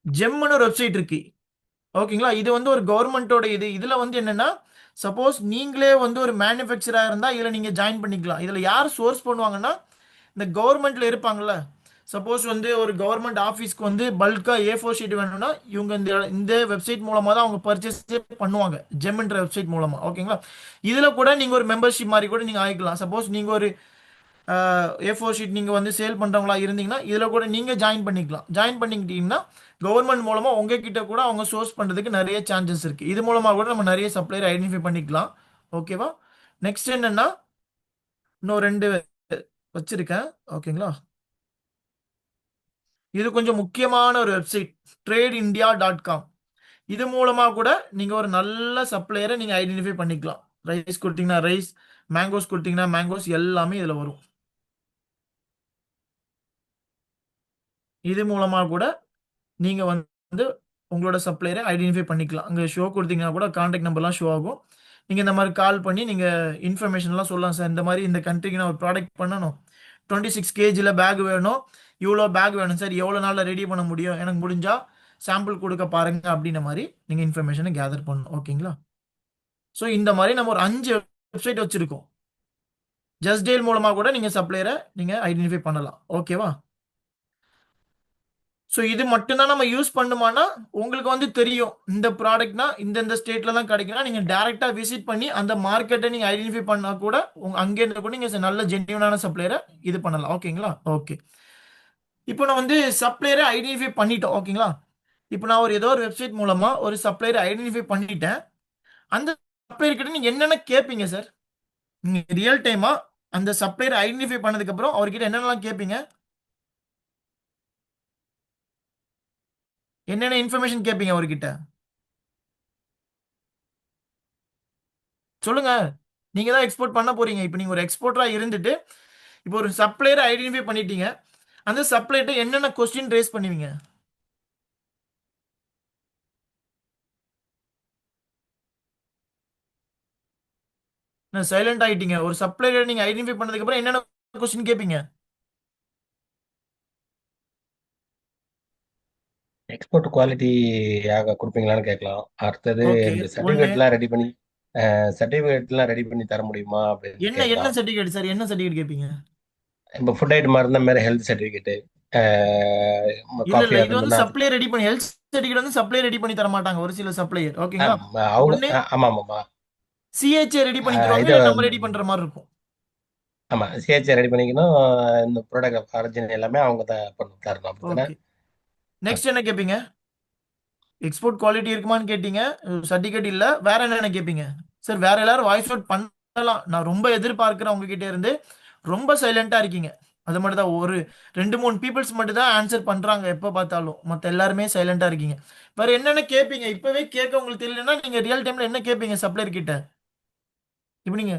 Speaker 2: ஜெம்னு ஒரு வெப்சைட் இருக்கு. ஓகேங்களா, இது வந்து ஒரு கவர்மெண்டோட இதுல வந்து என்னன்னா சப்போஸ் நீங்களே வந்து ஒரு மேனுஃபேக்சரா இருந்தா இதுல நீங்க ஜாயின் பண்ணிக்கலாம். இதுல யார் சோர்ஸ் பண்ணுவாங்கன்னா இந்த கவர்மெண்ட்ல இருப்பாங்கல்ல. சப்போஸ் வந்து ஒரு கவர்மெண்ட் ஆஃபீஸ்க்கு வந்து பல்கா A4 ஷீட் வேணும்னா இவங்க இந்த வெப்சைட் மூலமா தான் அவங்க பர்ச்சேஸ் பண்ணுவாங்க, ஜெம்ன்ற வெப்சைட் மூலமா. ஓகேங்களா, இதுல கூட நீங்க ஒரு மெம்பர்ஷிப் மாதிரி கூட நீங்க ஆயிக்கலாம். சப்போஸ் நீங்க ஒரு A4 ஷீட் நீங்க வந்து சேல் பண்றவங்களா இருந்தீங்கன்னா இதுல கூட நீங்க ஜாயின் பண்ணிக்கலாம். ஜாயின் பண்ணிக்கிட்டீங்கன்னா கவர்மெண்ட் மூலமா உங்ககிட்ட கூட அவங்க சோர்ஸ் பண்றதுக்கு நிறைய சான்சஸ் இருக்கு. இது மூலமா கூட நம்ம நிறைய சப்ளையர் ஐடென்டிஃபை பண்ணிக்கலாம். ஓகேவா, நெக்ஸ்ட் என்னன்னா இன்னும் 2 வச்சிருக்கேன். ஓகேங்களா, இது கொஞ்சம் முக்கியமான ஒரு வெப்சைட், tradeindia.com. இது மூலமா கூட நீங்க ஒரு நல்ல சப்ளையரை நீங்க ஐடென்டிஃபை பண்ணிக்கலாம். ரைஸ் கொடுத்தீங்கன்னா ரைஸ், மேங்கோஸ் கொடுத்தீங்கன்னா மேங்கோஸ், எல்லாமே இதில் வரும். இது மூலமா கூட நீங்க வந்து உங்களோட சப்ளையரை ஐடென்டிஃபை பண்ணிக்கலாம். அங்க ஷோ கொடுத்தீங்கன்னா கூட கான்டாக்ட் நம்பர்லாம் ஷோ ஆகும். நீங்க இந்த மாதிரி கால் பண்ணி நீங்க இன்ஃபர்மேஷன்லாம் சொல்லலாம் சார். இந்த மாதிரி இந்த கண்ட்ரிக்கு நான் ஒரு ப்ராடக்ட் பண்ணணும், 26 கேஜில பேக் வேணும், இவ்வளோ பேக் வேணும் சார், எவ்வளோ நாளில் ரெடி பண்ண முடியும், எனக்கு முடிஞ்சா சாம்பிள் கொடுக்க பாருங்க அப்படின்ற மாதிரி நீங்க இன்ஃபர்மேஷனை கேதர் பண்ணணும். ஓகேங்களா? ஸோ இந்த மாதிரி நம்ம ஒரு 5 வெப்சைட் வச்சிருக்கோம். ஜஸ்ட் டேல் மூலமா கூட நீங்க சப்ளையரை நீங்க ஐடென்டிஃபை பண்ணலாம். ஓகேவா? ஸோ இது மட்டும்தான் நம்ம யூஸ் பண்ணுமானா உங்களுக்கு வந்து தெரியும் இந்த ப்ராடக்ட்னா இந்த ஸ்டேட்ல தான் கிடைக்கும்னா நீங்க டைரக்டா விசிட் பண்ணி அந்த மார்க்கெட்டை நீங்க ஐடென்டிஃபை பண்ணா கூட அங்கே இருந்து கூட நீங்க நல்ல ஜென்யூனான சப்ளையரை இது பண்ணலாம். ஓகேங்களா? ஓகே. இப்போ நான் வந்து சப்ளையரை ஐடென்டிஃபை பண்ணிட்டோம். ஓகேங்களா? இப்போ நான் ஏதோ ஒரு வெப்சைட் மூலமா ஒரு சப்ளையரை ஐடென்டிஃபை பண்ணிட்டேன். அந்த சப்ளையர் கிட்ட நீங்க என்னென்ன கேட்பீங்க சார்? நீங்க ரியல் டைமா அந்த சப்ளையரை ஐடென்டிஃபை பண்ணதுக்கு அப்புறம் அவர்கிட்ட என்னென்னலாம் கேட்பீங்க? என்னென்ன இன்ஃபர்மேஷன் கேட்பீங்க அவர்கிட்ட? சொல்லுங்க. நீங்க தான் எக்ஸ்போர்ட் பண்ண போறீங்க. இப்போ நீங்க ஒரு எக்ஸ்போர்ட்டரா இருந்துட்டு இப்போ ஒரு சப்ளையரை ஐடென்டிஃபை பண்ணிட்டீங்க. அந்த சப்ளையர்ட்ட என்னென்ன கொஸ்டின் ரேஸ் பண்ணுவீங்க? சைலண்ட் ஆயிட்டீங்க. ஒரு சப்ளையரை நீங்க ஐடென்டிஃபை பண்ணதுக்கு அப்புறம் என்னென்ன கொஸ்டின் கேட்பீங்க?
Speaker 3: எக்ஸ்போர்ட் குவாலிட்டி கொடுப்பீங்களான்னு கேட்கலாம். அடுத்தது
Speaker 2: ஓகே.
Speaker 3: இந்த
Speaker 2: ஒண்ணு.
Speaker 3: சர்டிஃபிகேட்லாம் ரெடி பண்ணி தர முடியுமா அப்படின்னு
Speaker 2: என்ன
Speaker 3: கேட்கலாம்.
Speaker 2: Certificate sir? என்ன சர்டிஃபிகேட் கேட்பீங்க?
Speaker 3: இப்போ ஃபுட் ஐட்டமாக இருந்த மாதிரி ஹெல்த் சர்டிஃபிகேட்டு,
Speaker 2: இல்ல இல்ல,
Speaker 3: காஃபியாக
Speaker 2: இது வந்து
Speaker 3: இருந்ததுன்னா அது.
Speaker 2: சப்ளையர் ரெடி பண்ணி ஹெல்த் சர்டிஃபிகேட் வந்து சப்ளையர் ரெடி பண்ணி தர மாட்டாங்க ஒரு சில சப்ளையர். ஓகேங்களா?
Speaker 3: அவங்க
Speaker 2: ஒண்ணு
Speaker 3: ஆமாம் ஆமாம்.
Speaker 2: சிஹெச்ஏ ரெடி பண்ணி தருவாங்க,
Speaker 3: இது
Speaker 2: இல்ல நம்ம ரெடி பண்ற மாதிரி இருக்கும்.
Speaker 3: ஆமாம், சிஹெச்ஐ ரெடி பண்ணிக்கணும். இந்த ப்ராடக்ட் ஆரிஜின் எல்லாமே அவங்க தான் பண்ணி தரணும். அப்படித்தானே?
Speaker 2: ஓகே. நெக்ஸ்ட் என்ன கேட்பீங்க? எக்ஸ்போர்ட் குவாலிட்டி இருக்குமான்னு கேட்டீங்க, சர்டிஃபிகேட் இல்ல, வேற என்னென்ன கேட்பீங்க? சார் வேற எல்லாரும் வாய்ஸ் அவுட் பண்ணலாம், நான் ரொம்ப எதிர்பார்க்கிறேன் உங்ககிட்ட இருந்து. ரொம்ப சைலண்டா இருக்கீங்க. அது மட்டும் தான் ஒரு 2-3 பீப்புள்ஸ் மட்டும் தான் ஆன்சர் பண்றாங்க எப்ப பார்த்தாலும். மத்த எல்லாருமே சைலண்டா இருக்கீங்க. வேற என்னென்ன கேட்பீங்க? இப்பவே கேட்க உங்களுக்கு தெரியலன்னா நீங்க ரியல் டைம்ல என்ன கேட்பீங்க சப்ளையர் கிட்ட? இப்போ நீங்க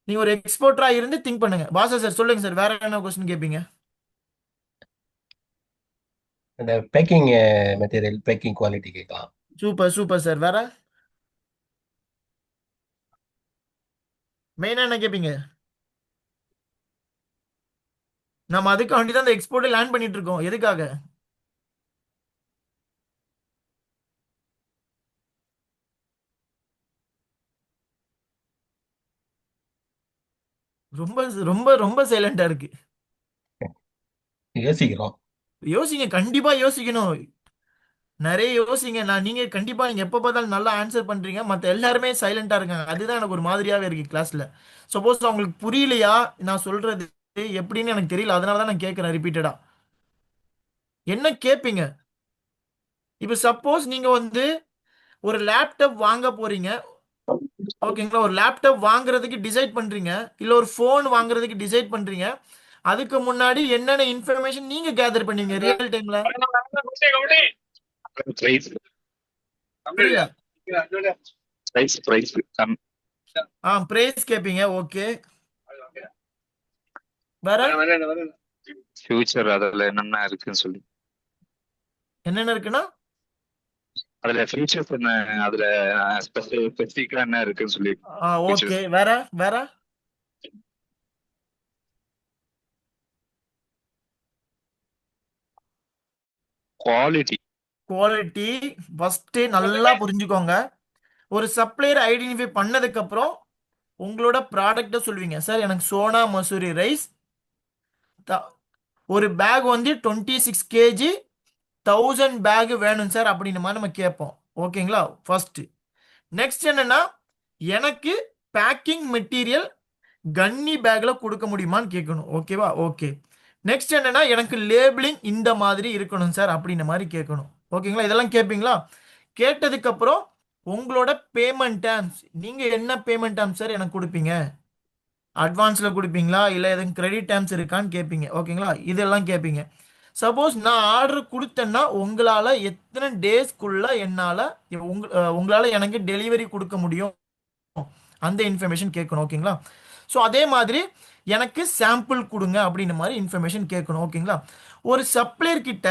Speaker 2: நீங்க ஒரு எக்ஸ்போர்ட்டரா இருந்து திங்க் பண்ணுங்க. பாசா சார் சொல்லுங்க சார், வேற என்ன கொஸ்டின் கேட்பீங்க?
Speaker 3: இந்த பேக்கிங் மெட்டீரியல், பேக்கிங் குவாலிட்டி கேட்கலாம்.
Speaker 2: Super super sir. வேற மெயினா என்ன கேட்பீங்க? நம்ம அதுக்காண்டி தான் அந்த எக்ஸ்போர்ட்டை லேண்ட் பண்ணிட்டு இருக்கோம். எதுக்காக? ரொம்ப ரொம்ப ரொம்ப சைலண்டா இருக்கு.
Speaker 3: யோசிக்கிறோம்.
Speaker 2: யோசிங்க, கண்டிப்பா யோசிக்கணும். நிறைய யோசிங்க. நீங்க கண்டிப்பா நீங்க எப்ப பார்த்தாலும் நல்லா ஆன்சர் பண்றீங்க, மத்த எல்லாருமே சைலண்டா இருக்காங்க. அதுதான் எனக்கு ஒரு மாதிரியாவே இருக்கு கிளாஸ்ல. சப்போஸ் அவங்களுக்கு புரியலையா நான் சொல்றது எப்படின்னு எனக்கு தெரியல, அதனால தான் நான் கேட்கறேன் ரிப்பீட்டடா. என்ன கேட்பீங்க? இப்ப சப்போஸ் நீங்க வந்து ஒரு லேப்டாப் வாங்க போறீங்க. ஓகேங்களா? ஒரு லேப்டாப் வாங்குறதுக்கு டிசைட் பண்றீங்க, இல்ல ஒரு ஃபோன் வாங்குறதுக்கு டிசைட் பண்றீங்க. அதுக்கு முன்னாடி என்னென்ன இன்ஃபர்மேஷன் நீங்க கேதர் பண்ணீங்க ரியல் டைம்ல?
Speaker 4: Price,
Speaker 2: புரியல.
Speaker 4: price.
Speaker 2: பிரைஸ் கேட்பீங்க. ஓகே. வேற
Speaker 4: Future அதுல என்னென்ன இருக்குன்னு சொல்லி.
Speaker 2: என்னென்ன இருக்குன்னா?
Speaker 4: அதுல features என்ன, அதுல ஸ்பெசிஃபிக்கா என்ன இருக்குன்னு சொல்லி.
Speaker 2: ஓகே. வேற வேற
Speaker 4: குவாலிட்டி.
Speaker 2: குவாலிட்டி ஃபர்ஸ்ட் நல்லா புரிஞ்சுக்கோங்க. ஒரு சப்ளையர் ஐடென்டிஃபை பண்ணதுக்கு அப்புறம் உங்களோட ப்ராடக்ட்டை சொல்வீங்க. சார் எனக்கு சோனா மசூரி ரைஸ் ஒரு பேக் வந்து 26 கேஜி 1000 பேக் வேணும் சார் அப்படின்னு மாதிரி நம்ம கேட்போம். ஓகேங்களா? ஃபர்ஸ்ட். நெக்ஸ்ட் என்னன்னா, எனக்கு பேக்கிங் மெட்டீரியல் கன்னி பேக்ல கொடுக்க முடியுமான்னு கேட்கணும். ஓகேவா? ஓகே. நெக்ஸ்ட் என்னன்னா, எனக்கு லேபிளிங் இந்த மாதிரி இருக்கணும் சார் அப்படின்ற மாதிரி கேட்கணும். ஓகேங்களா? இதெல்லாம் கேட்பீங்களா? கேட்டதுக்கு அப்புறம் உங்களோட பேமெண்ட் டேர்ம்ஸ், நீங்க என்ன பேமெண்ட் டேர்ம்ஸ் சார் எனக்கு கொடுப்பீங்க? அட்வான்ஸ்ல கொடுப்பீங்களா, இல்ல எதுவும் கிரெடிட் டேர்ம்ஸ் இருக்கான்னு கேட்பீங்க. ஓகேங்களா? இதெல்லாம் கேட்பீங்க. சப்போஸ் நான் ஆர்டர் கொடுத்தேன்னா உங்களால எத்தனை டேஸ்க்குள்ள என்னால உங்களால எனக்கு டெலிவரி கொடுக்க முடியும் அந்த இன்ஃபர்மேஷன் கேட்கணும். ஓகேங்களா? ஸோ அதே மாதிரி எனக்கு சாம்பிள் கொடுங்க அப்படின்ற மாதிரி இன்ஃபர்மேஷன் கேட்கணும். ஓகேங்களா? ஒரு சப்ளையர் கிட்ட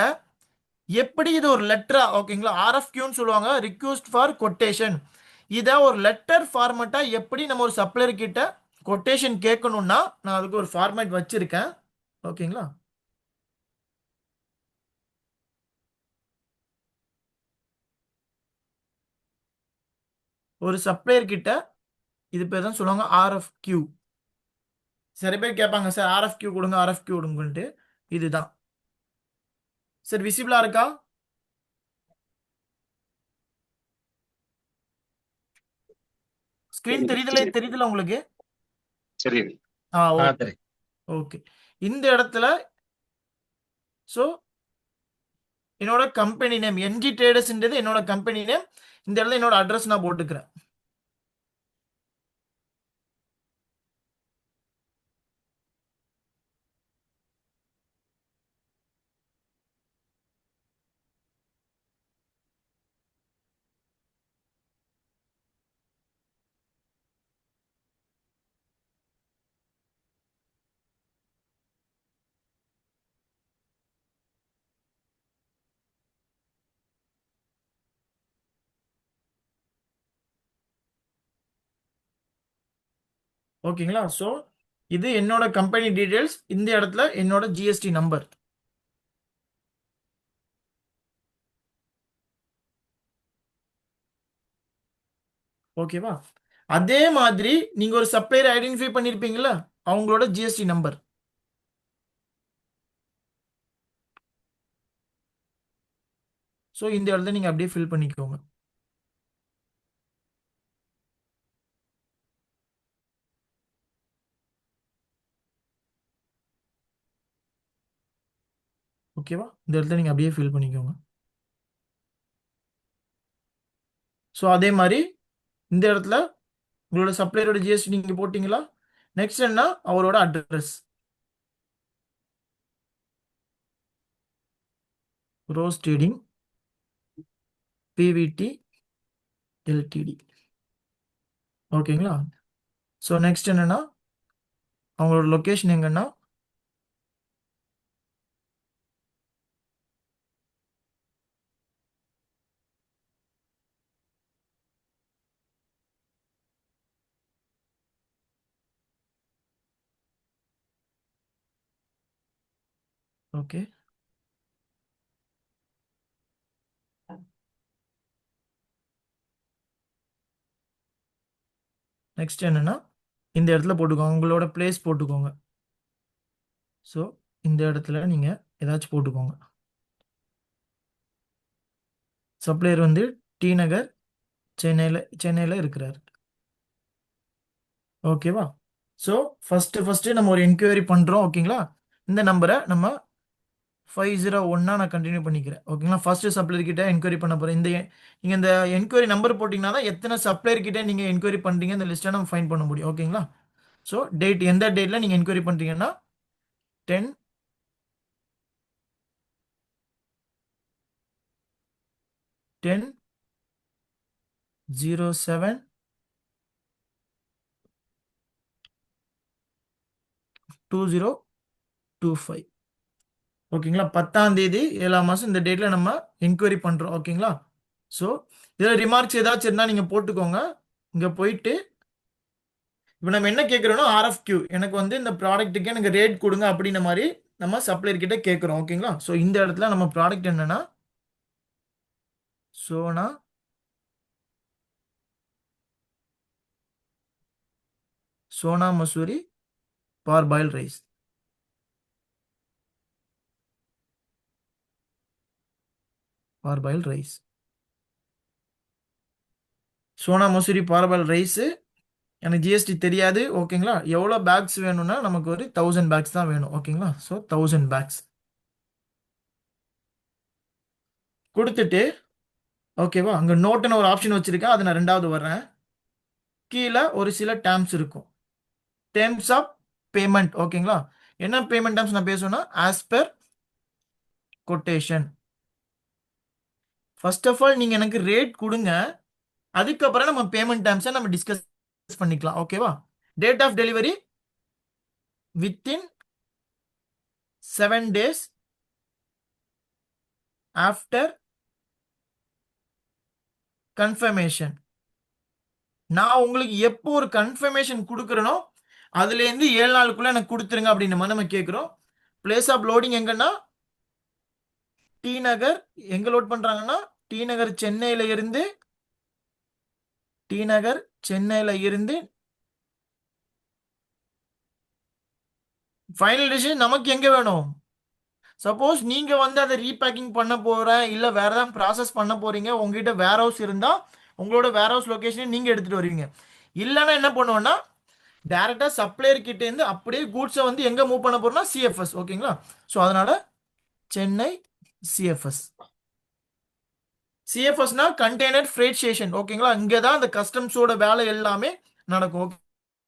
Speaker 2: எப்படி இது ஒரு லெட்டரா, ஓகேங்களா, ஆர்எஃப்கியூன்னு சொல்லுவாங்க, ரிக்வெஸ்ட் ஃபார் கொட்டேஷன். இதை ஒரு லெட்டர் ஃபார்மேட்டா எப்படி நம்ம ஒரு சப்ளையர் கிட்ட கொட்டேஷன் கேட்கணும்னா நான் அதுக்கு ஒரு ஃபார்மேட் வச்சிருக்கேன். ஓகேங்களா? ஒரு சப்ளையர் கிட்ட இது பேர் தான் சொல்லுவாங்க ஆர்எஃப்கியூ. சில பேர் கேட்பாங்க சார் ஆர்எஃப்கியூ கொடுங்க ஆர்எஃப்கியூ கொடுங்கன்ட்டு. இதுதான் சார். விசிபிளா இருக்கா? ஸ்கிரீன் தெரியுதுல உங்களுக்கு?
Speaker 4: சரி.
Speaker 2: ஓகே
Speaker 3: சரி.
Speaker 2: ஓகே. இந்த இடத்துல ஸோ என்னோட கம்பெனி நேம் என்ஜி ட்ரேடர்ஸ்ன்றது என்னோட கம்பெனி நேம். இந்த இடத்துல என்னோட அட்ரஸ் நான் போட்டுக்கிறேன். ஓகேங்களா? ஸோ இது என்னோட கம்பெனி டீடைல்ஸ். இந்த இடத்துல என்னோட ஜிஎஸ்டி நம்பர். ஓகேவா? அதே மாதிரி நீங்க ஒரு சப்ளையர் ஐடென்டிஃபை பண்ணிருப்பீங்களா, அவங்களோட ஜிஎஸ்டி நம்பர். ஸோ இந்த இடத்துல நீங்க அப்படியே ஃபில் பண்ணிக்கோங்க. ஓகேவா? இந்த இடத்துல நீங்க அப்படியே ஃபில் பண்ணிக்கோங்க. ஸோ அதே மாதிரி இந்த இடத்துல உங்களோட சப்ளையரோட ஜிஎஸ்டி நீங்க போட்டீங்களா? நெக்ஸ்ட் என்ன, அவரோட அட்ரஸ். Rose trading பிவிடி LTD. ஓகேங்களா? ஸோ நெக்ஸ்ட் என்னன்னா அவங்களோட லொகேஷன் எங்கன்னா ஓகே. நெக்ஸ்ட் என்னன்னா இந்த இடத்துல போட்டுக்கோங்க, உங்களோட பிளேஸ் போட்டுக்கோங்க. ஸோ இந்த இடத்துல நீங்க ஏதாச்சும் போட்டுக்கோங்க. சப்ளையர் வந்து டி நகர் சென்னையில் இருக்கிறார். ஓகேவா? ஸோ ஃபர்ஸ்ட் நம்ம ஒரு என்கொயரி பண்றோம். ஓகேங்களா? இந்த நம்பரை நம்ம 501 நான் கண்டினியூ பண்ணிக்கிறேன். ஓகேங்களா? ஃபர்ஸ்ட் சப்ளையர் கிட்ட என்கொயரி பண்ண போறேன். நீங்க இந்த என்கொயரி நம்பர் போட்டீங்கன்னா தான் எத்தனை சப்ளையர் கிட்ட நீங்க என்கொயரி பண்றீங்க இந்த லிஸ்ட்டை நம்ம ஃபைண்ட் பண்ண முடியும். ஓகேங்களா? ஸோ டேட், எந்த டேட்ல நீங்க என்கொயரி பண்றீங்கன்னா 10/07/2025. ஓகேங்களா? 10ஆம் தேதி 7ஆம் மாசம் இந்த டேட்ல நம்ம என்கொயரி பண்றோம். ஓகேங்களா? ஸோ இதில் ரிமார்க்ஸ் ஏதாச்சும் இருந்தால் நீங்க போட்டுக்கோங்க. இங்க போயிட்டு இப்போ நம்ம என்ன கேட்குறோம்னா ஆர்எஃப்கியூ, எனக்கு வந்து இந்த ப்ராடக்ட்டுக்கு எனக்கு ரேட் கொடுங்க அப்படின்ற மாதிரி நம்ம சப்ளையர் கிட்ட கேட்குறோம். ஓகேங்களா? ஸோ இந்த இடத்துல நம்ம ப்ராடக்ட் என்னன்னா Sona Masoori parboil rice. Sona Masoori parboil rice. எனக்கு ஜிஎஸ்டி தெரியாது. ஓகேங்களா? எவ்வளோ பேக்ஸ் வேணும்னா நமக்கு ஒரு 1000 பேக்ஸ் தான் வேணும். ஓகேங்களா? ஸோ 1000 பேக்ஸ் கொடுத்துட்டு, ஓகேவா, அங்கே நோட்டுன்னு ஒரு ஆப்ஷன் வச்சிருக்கேன், அது நான் ரெண்டாவது வர்றேன். கீழே ஒரு சில டேர்ம்ஸ் இருக்கும், டேர்ம்ஸ் ஆஃப் பேமெண்ட். ஓகேங்களா? என்ன பேமெண்ட் டேர்ம்ஸ் நான் பேசுவேன்னா as per quotation. First of all நீங்க எனக்கு ரேட் கொடுங்க, அதுக்கப்புறம் நம்ம பேமெண்ட் டேர்ம்ஸை நம்ம டிஸ்கஸ் பண்ணிக்கலாம். ஓகேவா? Date of delivery within 7 days after confirmation. நான் உங்களுக்கு எப்போ ஒரு கன்ஃபர்மேஷன் கொடுக்குறேனோ அதுலேருந்து 7 நாளுக்குள்ள எனக்கு கொடுத்துருங்க அப்படின்னு நம்ம கேட்குறோம். பிளேஸ் ஆஃப் லோடிங் எங்கன்னா டி நகர். எங்க லோட் பண்றாங்கன்னா டி நகர் சென்னையில இருந்து ஃபைனல் டிசிஷன் நமக்கு எங்க வேணும்? சப்போஸ் நீங்க வந்து அதை ரீபேக்கிங் பண்ண போறேன் இல்ல வேற ஏதாவது ப்ராசஸ் பண்ண போறீங்க, உங்ககிட்ட வேர் ஹவுஸ் இருந்தா உங்களோட வேர் ஹவுஸ் லொகேஷனை நீங்க எடுத்துட்டு வருவீங்க. இல்லைன்னா என்ன பண்ணுவோம்னா டைரக்டா சப்ளையர் கிட்ட இருந்து அப்படியே கூட்ஸை வந்து எங்க மூவ் பண்ண போறோம்னா சிஎஃப்எஸ். ஓகேங்களா? ஸோ அதனால சென்னை சிஎஃப்எஸ். சிஎஃப்எஸ்னா கண்டெய்னர் ஃப்ரேட் ஸ்டேஷன். ஓகேங்களா? இங்கே தான் அந்த கஸ்டம்ஸோட வேலை எல்லாமே நடக்கும்.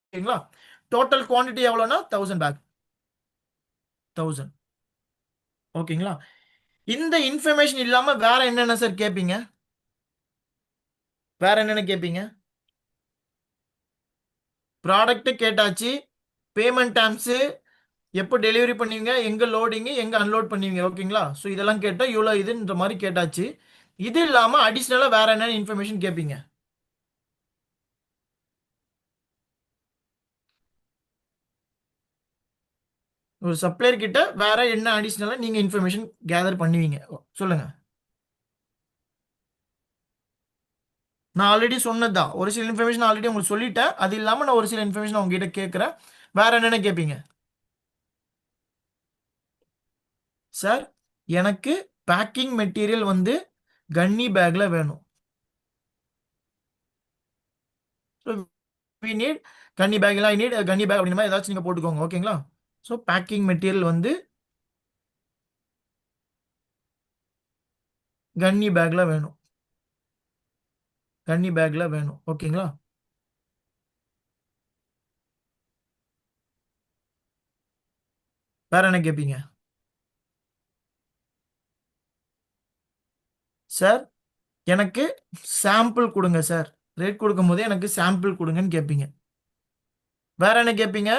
Speaker 2: ஓகேங்களா? டோட்டல் குவான்டிட்டி எவ்வளோனா 1000 பேக். 1000. ஓகேங்களா? இந்த இன்ஃபர்மேஷன் இல்லாம வேற என்னென்ன சார் கேட்பீங்க? வேற என்னென்ன கேட்பீங்க? ப்ராடக்ட் கேட்டாச்சு, பேமெண்ட் டேர்ம்ஸ், எப்போ டெலிவரி பண்ணுவீங்க, எங்க லோடிங், எங்க அன்லோட் பண்ணுவீங்க. ஓகேங்களா? ஸோ இதெல்லாம் கேட்டால் இவ்வளோ இதுன்ற மாதிரி கேட்டாச்சு. இது இல்லாம அடிஷ்னலா வேற என்ன இன்ஃபர்மேஷன் கேட்பீங்க? ஒரு சப்ளையர் கிட்ட வேற என்ன அடிஷ்னலா நீங்க இன்ஃபர்மேஷன் கேதர் பண்ணுவீங்க? சொல்லுங்க. நான் ஆல்ரெடி சொன்னதுதான். ஒரு சில இன்ஃபர்மேஷன் ஆல்ரெடி உங்களுக்கு சொல்லிட்டேன். அது இல்லாம நான் ஒரு சில இன்ஃபர்மேஷன் உங்ககிட்ட கேட்கிறேன். வேற என்னென்ன கேட்பீங்க? சார் எனக்கு பேக்கிங் மெட்டீரியல் வந்து கன்னி பேக்ல வேணும். we need கன்னி பேக், இல்லை ஐ நீட் கன்னி பேக் அப்படின்ற மாதிரி ஏதாச்சும் நீங்க போட்டுக்கோங்க. ஓகேங்களா? ஸோ பேக்கிங் மெட்டீரியல் வந்து கன்னி பேக்ல வேணும். கன்னி பேக்ல வேணும். ஓகேங்களா? வேற என்ன கேட்பீங்க? சார் எனக்கு சாம்பிள் கொடுங்க சார். ரேட் கொடுக்கும் போதே எனக்கு சாம்பிள் கொடுங்கன்னு கேட்பீங்க. வேற என்ன கேட்பீங்க?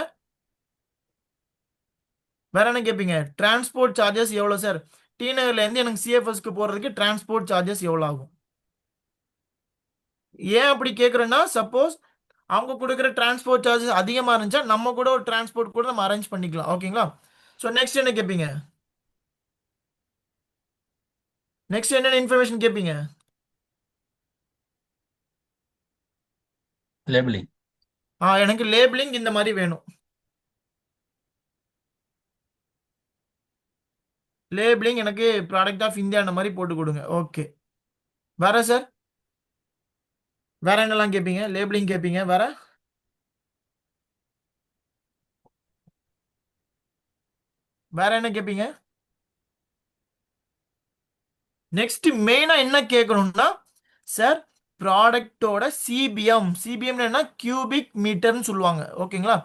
Speaker 2: வேற என்ன கேட்பீங்க? டிரான்ஸ்போர்ட் சார்ஜஸ் எவ்வளோ சார்? டி நகர்ல இருந்து எனக்கு சிஎஃப்எஸ்க்கு போறதுக்கு டிரான்ஸ்போர்ட் சார்ஜஸ் எவ்வளோ ஆகும்? ஏன் அப்படி கேட்குறேன்னா சப்போஸ் அவங்க கொடுக்குற டிரான்ஸ்போர்ட் சார்ஜஸ் அதிகமாக இருந்துச்சா நம்ம கூட ஒரு டிரான்ஸ்போர்ட் கூட நம்ம அரேஞ்ச் பண்ணிக்கலாம். ஓகேங்களா? ஸோ நெக்ஸ்ட் என்ன கேட்பீங்க? நெக்ஸ்ட் என்னென்ன இன்ஃபர்மேஷன் கேட்பீங்க?
Speaker 3: லேபிளிங்.
Speaker 2: எனக்கு லேபிளிங் இந்த மாதிரி வேணும். லேபிளிங் எனக்கு ப்ராடக்ட் ஆஃப் இந்தியா அந்த மாதிரி போட்டு கொடுங்க. ஓகே. வேற சார் வேற என்னெல்லாம் கேட்பீங்க? லேபிளிங் கேட்பீங்க. வேற வேற என்ன கேட்பீங்க? நெக்ஸ்ட் மெயினா என்ன கேட்கணும்னா சார் ப்ராடக்டோட சிபிஎம். சிபிஎம் என்ன? கியூபிக் மீட்டர்னு சொல்லுவாங்க. ஓகேங்களா?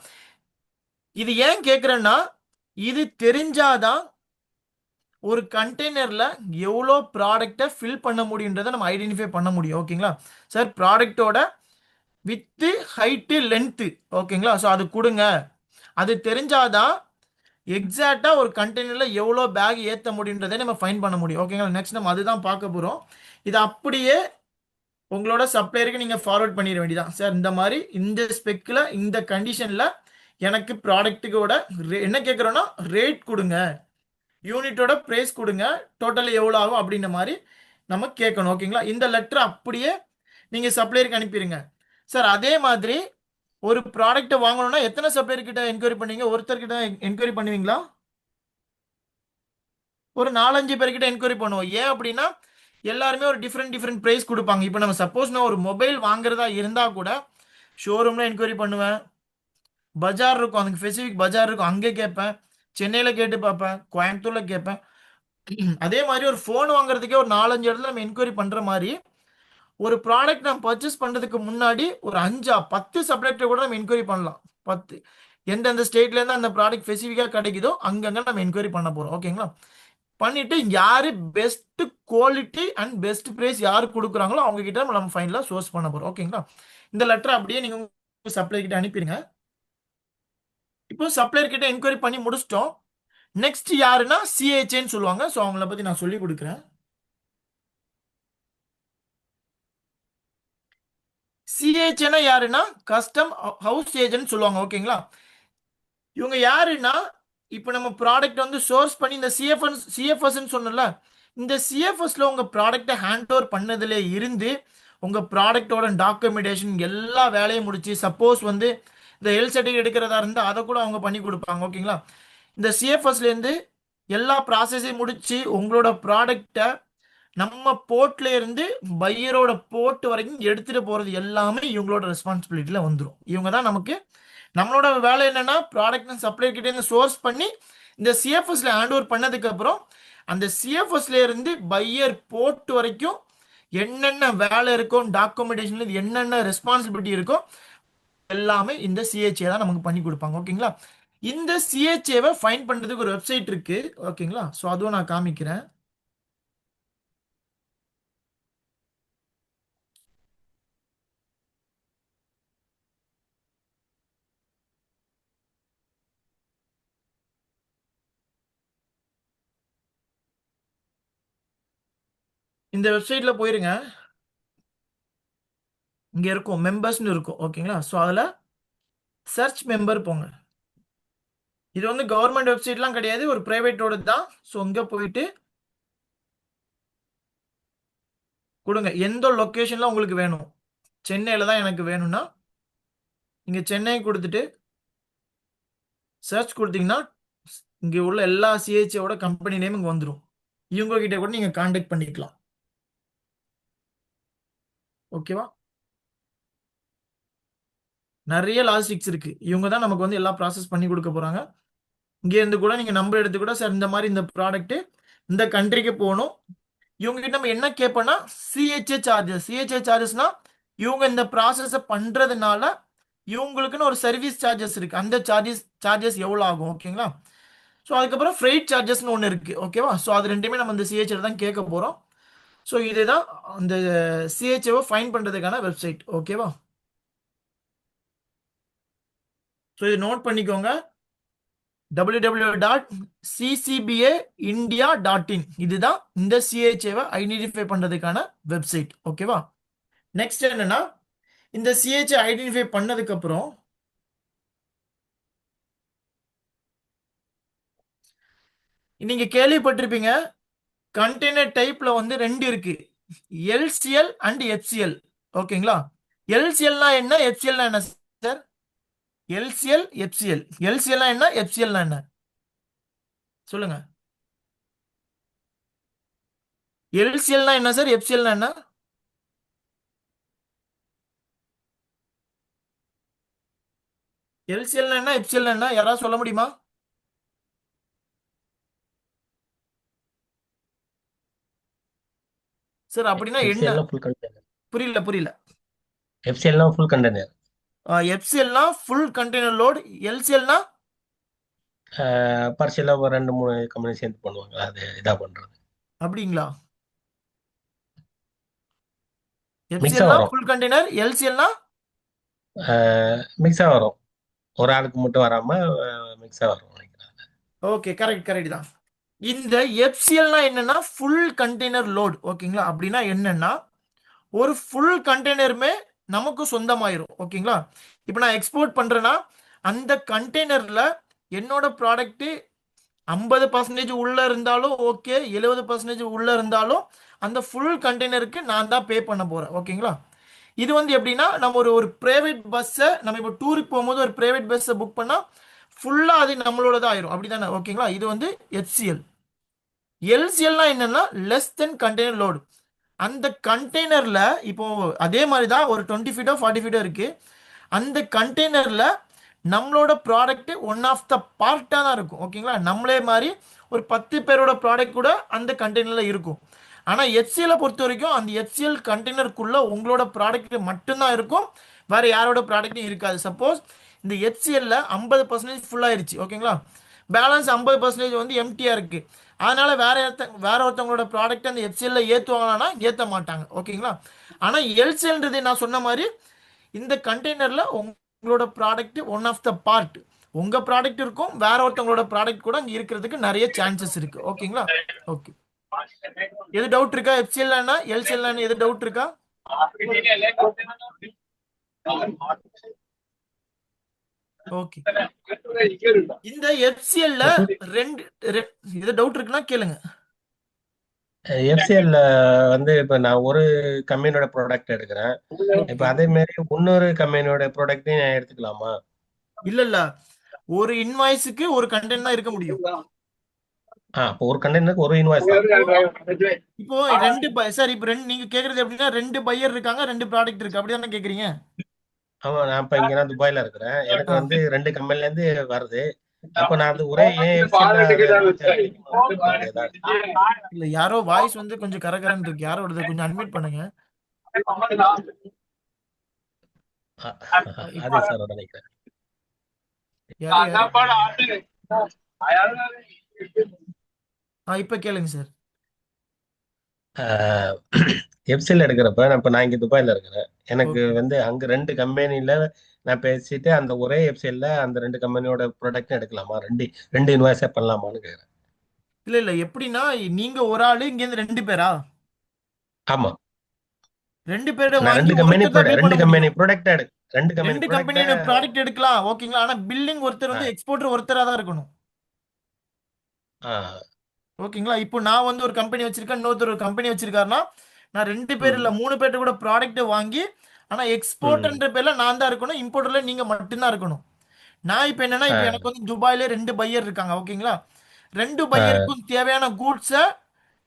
Speaker 2: இது ஏன் கேட்குறேன்னா இது தெரிஞ்சாதான் ஒரு கண்டெய்னர்ல எவ்வளோ ப்ராடக்டை ஃபில் பண்ண முடியுன்றதை நம்ம ஐடென்டிஃபை பண்ண முடியும். ஓகேங்களா? சார் ப்ராடக்டோட வித்து, ஹைட்டு, லென்த்து. ஓகேங்களா? ஸோ அது கொடுங்க. அது தெரிஞ்சாதான் எக்ஸாக்டா ஒரு கண்டெய்னர்ல எவ்வளோ பேக் ஏற்ற முடியுன்றதை நம்ம ஃபைன் பண்ண முடியும். ஓகேங்களா? நெக்ஸ்ட் நம்ம அதுதான் பார்க்க போறோம். இது அப்படியே உங்களோட சப்ளையருக்கு நீங்க ஃபார்வர்ட் பண்ணிட வேண்டியதான். சார் இந்த மாதிரி இந்த ஸ்பெக்கில் இந்த கண்டிஷன்ல எனக்கு ப்ராடக்ட்டுக்கோட என்ன கேட்குறோன்னா ரேட் கொடுங்க, யூனிட்டோட பிரைஸ் கொடுங்க, டோட்டல் எவ்வளோ ஆகும் அப்படின்ற மாதிரி நம்ம கேட்கணும். ஓகேங்களா? இந்த லெட்டர் அப்படியே நீங்க சப்ளையருக்கு அனுப்பிடுங்க. சார் அதே மாதிரி ஒரு ப்ராடக்ட்டை வாங்கணும்னா எத்தனை சப்ளையர் கிட்ட என்கொயரி பண்ணுவீங்க? ஒருத்தர் கிட்ட என்கொயரி பண்ணுவீங்களா? ஒரு 4-5 பேர்கிட்ட என்கொயரி பண்ணுவோம். ஏன் அப்படின்னா எல்லாருமே ஒரு டிஃப்ரெண்ட் ப்ரைஸ் கொடுப்பாங்க. இப்போ நம்ம சப்போஸ் நான் ஒரு மொபைல் வாங்குறதா இருந்தா கூட ஷோரூம்ல என்கொயரி பண்ணுவேன். பஜார் இருக்கும், அதுக்கு ஸ்பெசிஃபிக் பஜார் இருக்கும், அங்கே கேட்பேன். சென்னையில கேட்டு பார்ப்பேன், கோயம்புத்தூர்ல கேட்பேன். அதே மாதிரி ஒரு ஃபோன் வாங்குறதுக்கே ஒரு 4-5 இடத்துல நம்ம என்கொயரி பண்ற மாதிரி ஒரு ப்ராடக்ட் நம்ம பர்ச்சேஸ் பண்றதுக்கு முன்னாடி ஒரு 5-10 சப்ளையர்கிட்ட கூட நம்ம என்கொயரி பண்ணலாம். 10 எந்தெந்த ஸ்டேட்ல இருந்து அந்த ப்ராடக்ட் ஸ்பெசிஃபிக்கா கிடைக்குதோ அங்கங்க நம்ம என்கொயரி பண்ண போறோம். ஓகேங்களா? பண்ணிட்டு யாரு best quality and best price யாரு கொடுக்குறாங்களோ அவங்க கிட்ட நம்ம ஃபைனலா சோர்ஸ் பண்ண போறோம். ஓகேங்களா? இந்த லெட்டர் அப்படியே நீங்க சப்ளையர் கிட்ட அனுப்பிடுங்க. இப்போ சப்ளையர் கிட்ட என்கொயரி பண்ணி முடிச்சிட்டோம். நெக்ஸ்ட் யாருன்னா சிஹெச்ஏன்னு சொல்லுவாங்க. ஸோ அவங்கள பத்தி நான் சொல்லி கொடுக்குறேன். சிஹெச்ஏனா யாருன்னா கஸ்டம் ஹவுஸ் ஏஜென்ட் சொல்லுவாங்க. ஓகேங்களா? இவங்க யாருன்னா இப்போ நம்ம ப்ராடக்ட் வந்து சோர்ஸ் பண்ணி இந்த சிஎஃப்எஸ்ன்னு சொன்னல, இந்த சிஎஃப்எஸ்ல உங்க ப்ராடக்டை ஹேண்ட் ஓவர் பண்ணதுல இருந்து உங்க ப்ராடக்டோட டாக்குமெண்டேஷன் எல்லா வேலையும் முடிச்சு, சப்போஸ் வந்து இந்த ஹெல்த் சர்டிஃபிகேட் எடுக்கிறதா இருந்தால் அதை கூட அவங்க பண்ணி கொடுப்பாங்க. ஓகேங்களா? இந்த சிஎஃப்எஸ்லேருந்து எல்லா ப்ராசஸையும் முடிச்சு உங்களோட ப்ராடக்டை நம்ம போர்ட்ல இருந்து பையரோட போர்ட் வரைக்கும் எடுத்துட்டு போறது எல்லாமே இவங்களோட ரெஸ்பான்சிபிலிட்டியில வந்துடும். இவங்க தான் நமக்கு நம்மளோட வேலை என்னன்னா ப்ராடக்ட் சப்ளை கிட்ட இருந்து சோர்ஸ் பண்ணி இந்த சிஎஃப்எஸ்ல ஹேண்ட் ஓவர் பண்ணதுக்கு அப்புறம் அந்த சிஎஃப்எஸ்ல இருந்து பையர் போர்ட் வரைக்கும் என்னென்ன வேலை இருக்கும், டாக்குமெண்டேஷன்ல என்னென்ன ரெஸ்பான்சிபிலிட்டி இருக்கும் எல்லாமே இந்த சிஹெச்ஏ தான் நமக்கு பண்ணி கொடுப்பாங்க. ஓகேங்களா? இந்த சிஹெச்ஏவை ஃபைன் பண்றதுக்கு ஒரு வெப்சைட் இருக்கு. ஓகேங்களா? ஸோ அதுவும் நான் காமிக்கிறேன். இந்த வெப்சைட்ல போயிருங்க. இங்க இருக்கும் மெம்பர்ஸ்னு இருக்கும். ஓகேங்களா? ஸோ அதில் சர்ச் மெம்பர் போங்க. இது வந்து கவர்மெண்ட் வெப்சைட்லாம் கிடையாது, ஒரு பிரைவேட்டோட தான். ஸோ இங்கே போயிட்டு கொடுங்க எந்த லொக்கேஷன்ல உங்களுக்கு வேணும். சென்னையில் தான் எனக்கு வேணும்னா இங்கே சென்னை கொடுத்துட்டு சர்ச் கொடுத்தீங்கன்னா இங்கே உள்ள எல்லா சிஹெச்ஓட கம்பெனி நேம் இங்கே வந்துடும். இவங்க கிட்ட கூட நீங்கள் கான்டாக்ட் பண்ணிக்கலாம். ஓகேவா? நிறைய லாஜிஸ்டிக்ஸ் இருக்கு. இவங்க தான் நமக்கு வந்து எல்லா ப்ராசஸ் பண்ணி கொடுக்க போறாங்க. இங்கே இருந்து கூட நீங்க நம்பர் எடுத்து கூட சார் இந்த மாதிரி இந்த ப்ராடக்ட் இந்த கண்ட்ரிக்கு போகணும், இவங்க கிட்ட நம்ம என்ன கேட்போம்னா சிஹெச்ஏ சார்ஜஸ். சிஹெச்ஏ சார்ஜஸ்னா இவங்க இந்த ப்ராசஸை பண்றதுனால இவங்களுக்குன்னு ஒரு சர்வீஸ் சார்ஜஸ் இருக்கு. அந்த சார்ஜஸ் எவ்வளோ ஆகும்? ஓகேங்களா? ஸோ அதுக்கப்புறம் ஃப்ரைட் சார்ஜஸ்னு ஒன்று இருக்கு. ஓகேவா? ஸோ அது ரெண்டுமே நம்ம இந்த சிஹெச்ஏ தான் கேட்க போறோம். ஸோ இதுதான் அந்த சிஹெச்ஏவை ஃபைன் பண்றதுக்கான வெப்சைட். ஓகேவா? ஸோ இது நோட் பண்ணிக்கோங்க. www.ccbaindia.in இதுதான் இந்த சிஹெச்ஏவை ஐடென்டிஃபை பண்றதுக்கான வெப்சைட். ஓகேவா? நெக்ஸ்ட் என்னன்னா இந்த சிஹெச்ஏ ஐடென்டிஃபை பண்ணதுக்கு அப்புறம் நீங்க கேள்விப்பட்டிருப்பீங்க கண்டெய்னர் டைப்ல வந்து ரெண்டு இருக்கு, எல்சிஎல் அண்ட் எஃப்சிஎல். ஓகேங்களா? எல்சிஎல்னா என்ன, எஃப்சிஎல்னா என்ன சார்? எல்சிஎல் எஃப்சிஎல். எல்சிஎல்னா என்ன, எஃப்சிஎல்னா என்ன சொல்லுங்க. எல்சிஎல்னா என்ன சார், எஃப்சிஎல்னா என்ன? எல்சிஎல்னா என்ன, எஃப்சிஎல்னா என்ன? யாராவது சொல்ல முடியுமா? சார் அப்படின்னா என்ன?
Speaker 3: எஃப்சிஎல்னா ஃபுல் கண்டெய்னர்.
Speaker 2: புரியல புரியல.
Speaker 3: எஃப்சிஎல்னா ஃபுல் கண்டெய்னர்.
Speaker 2: எஃப்சிஎல்னா ஃபுல் கண்டெய்னர் லோட், எல்சிஎல்னா
Speaker 3: பார்சியலாக ஒரு 2-3 கம்பெனி சேர்ந்து பண்ணுவாங்க, அது இதாக பண்றது.
Speaker 2: அப்படிங்களா?
Speaker 3: மிக்ஸாக
Speaker 2: எஃப்சிஎல்னா
Speaker 3: வரும்,
Speaker 2: ஃபுல் கண்டெய்னர், எல்சிஎல்னா
Speaker 3: மிக்ஸாக வரும். ஒரு ஆளுக்கு மட்டும் வராம மிக்ஸாக வரும் நினைக்கிறேன்.
Speaker 2: ஓகே, கரெக்ட் கரெக்ட் தான். இந்த எஃப்சிஎல்னா என்னன்னா ஃபுல் கண்டெய்னர் லோட். ஓகேங்களா? அப்படின்னா என்னன்னா ஒரு ஃபுல் கண்டெய்னருமே நமக்கு சொந்தமாயிரும். ஓகேங்களா? இப்போ நான் எக்ஸ்போர்ட் பண்றேன்னா அந்த கண்டெய்னர்ல என்னோட ப்ராடக்ட் 50% உள்ள இருந்தாலும் ஓகே, 70% உள்ள இருந்தாலும் அந்த ஃபுல் கண்டெய்னருக்கு நான் தான் பே பண்ண போறேன். ஓகேங்களா? இது வந்து எப்படின்னா நம்ம ஒரு பிரைவேட் பஸ்ஸை நம்ம இப்போ டூருக்கு போகும்போது ஒரு பிரைவேட் பஸ்ஸை புக் பண்ணா ஃபுல்லா அது நம்மளோட தான் ஆயிரும். அப்படிதானே? ஓகேங்களா? இது வந்து எஃப்சிஎல். எல்சிஎல்னா என்னன்னா லெஸ் தென் கண்டெய்னர் லோடு. அந்த கண்டெய்னர்ல இப்போ அதே மாதிரி தான் ஒரு 20 ஃபீட்டோ 40 ஃபீட்டோ இருக்கு. அந்த கண்டெய்னர்ல நம்மளோட ப்ராடக்ட் ஒன் ஆஃப் த பார்ட்டாக தான் இருக்கும். ஓகேங்களா? நம்மளே மாதிரி ஒரு 10 பேரோட ப்ராடக்ட் கூட அந்த கண்டெய்னர்ல இருக்கும். ஆனால் எஃப்சிஎலை பொறுத்த வரைக்கும் அந்த எஃப்சிஎல் கண்டெய்னருக்குள்ள உங்களோட ப்ராடக்ட் மட்டும்தான் இருக்கும், வேற யாரோட ப்ராடக்ட்டும் இருக்காது. சப்போஸ் இந்த எஃப்சிஎல்ல 50% ஃபுல் ஆயிருச்சு, ஓகேங்களா, பேலன்ஸ் 50% வந்து எம்டியா இருக்கு, அதனால வேற ஒருத்தவங்களோட ப்ராடக்ட் அந்த எஃப்சிஎல்ல ஏற்றுவாங்களான்னா ஏற்ற மாட்டாங்க. ஓகேங்களா? ஆனால் எல்சிஎல்ன்றது நான் சொன்ன மாதிரி இந்த கண்டெய்னர்ல உங்களோட product one of the part. உங்க ப்ராடக்ட் இருக்கும், வேற ஒருத்தவங்களோட ப்ராடக்ட் கூட அங்க இருக்கிறதுக்கு நிறைய சான்சஸ் இருக்கு. ஓகேங்களா? ஓகே. எது டவுட் இருக்கா? எஃப்சிஎல் எல்சிஎல் எது டவுட் இருக்கா? ஓகே. இந்த எஃப்சிஎல்ல ரெண்டு எது டவுட் இருக்குன்னா கேளுங்க.
Speaker 3: எஃப்சிஎல்ல வந்து இப்ப நான் ஒரு கம்பெனியோட ப்ராடக்ட் எடுக்கிறேன். இப்ப
Speaker 2: ஓகே.
Speaker 3: அதே மாதிரி இன்னொரு கம்பெனியோட ப்ராடக்ட்டையும் நான் எடுத்துக்கலாமா?
Speaker 2: இல்ல ஒரு இன்வாய்ஸுக்கு ஒரு கண்டென்ட் தான் இருக்க முடியும்.
Speaker 3: அப்போ ஒரு கண்டெய்னருக்கு ஒரு இன்வாய்ஸ் தான்.
Speaker 2: இப்போ சார் இப்போ நீங்க கேக்குறது எப்படின்னா 2 பையர் இருக்காங்க, 2 ப்ராடக்ட் இருக்கு, அப்படிதானே கேக்குறீங்க?
Speaker 3: ஆமா, நான் இப்ப இங்க நான் துபாயில இருக்கிறேன். எனக்கு
Speaker 2: ஆ.
Speaker 3: வந்து 2 கம்பெனில இருந்து வருது. அப்ப நான் அது ஒரே ஏஎஃப்சிஎல்ல
Speaker 2: இல்ல யாரோ வாய்ஸ் வந்து கொஞ்சம் கரகரன்னு இருக்கு. யாரோடது கொஞ்சம் அட்மிட் பண்ணுங்க.
Speaker 3: அது சார் நினைக்கிறேன்.
Speaker 2: இப்ப கேளுங்க சார்.
Speaker 3: எஃப்சிஎல் எடுக்கிறப்ப நான் இங்க துபாயில இருக்கிறேன். எனக்கு
Speaker 2: ஓகே.
Speaker 3: வந்து அங்க 2 கம்பெனில நான் பேசிட்டு அந்த ஒரே எஃப்சிஎல்ல அந்த 2 கம்பெனியோட ப்ராடக்ட் எடுக்கலாமா? 2 இன்வாய்ஸா பண்ணலாமான்னு கேக்குறேன்.
Speaker 2: இல்ல எப்படின்னா நீங்க ஒரு ஆளு இங்க இருந்து 2 பேரா?
Speaker 3: ஆமா,
Speaker 2: 2 பேரை
Speaker 3: நான்
Speaker 2: வாங்கி
Speaker 3: 2 கம்பெனி
Speaker 2: ஒருத்தர் தான் பில் பண்ண
Speaker 3: 2 கம்பெனி
Speaker 2: முடியும்.
Speaker 3: Product 2 company
Speaker 2: 2
Speaker 3: product.
Speaker 2: கம்பெனியோட ப்ராடக்ட் எடுக்கலாம். ஓகேங்களா? ஆனா பில்லிங் ஒருத்தர் வந்து எக்ஸ்போர்ட்டர் ஒருத்தரா தான் இருக்கணும். ஓகேங்களா? இப்போ நான் வந்து ஒரு கம்பெனி வச்சிருக்கேன், இன்னொருத்தர் ஒரு கம்பெனி வச்சிருக்காருன்னா நான் 2 பேர் இல்ல 3 பேர்ட்ட கூட ப்ராடக்ட் வாங்கி, ஆனா எக்ஸ்போர்ட்ன்ற பேர்ல நான் தான் இருக்கணும், இம்போர்ட்டர்ல நீங்க மட்டும்தான் இருக்கணும். நான் இப்போ என்னன்னா இப்போ எனக்கு வந்து துபாயில 2 பையர் இருக்காங்க. ஓகேங்களா? 2 பையருக்கும் தேவையான கூட்ஸை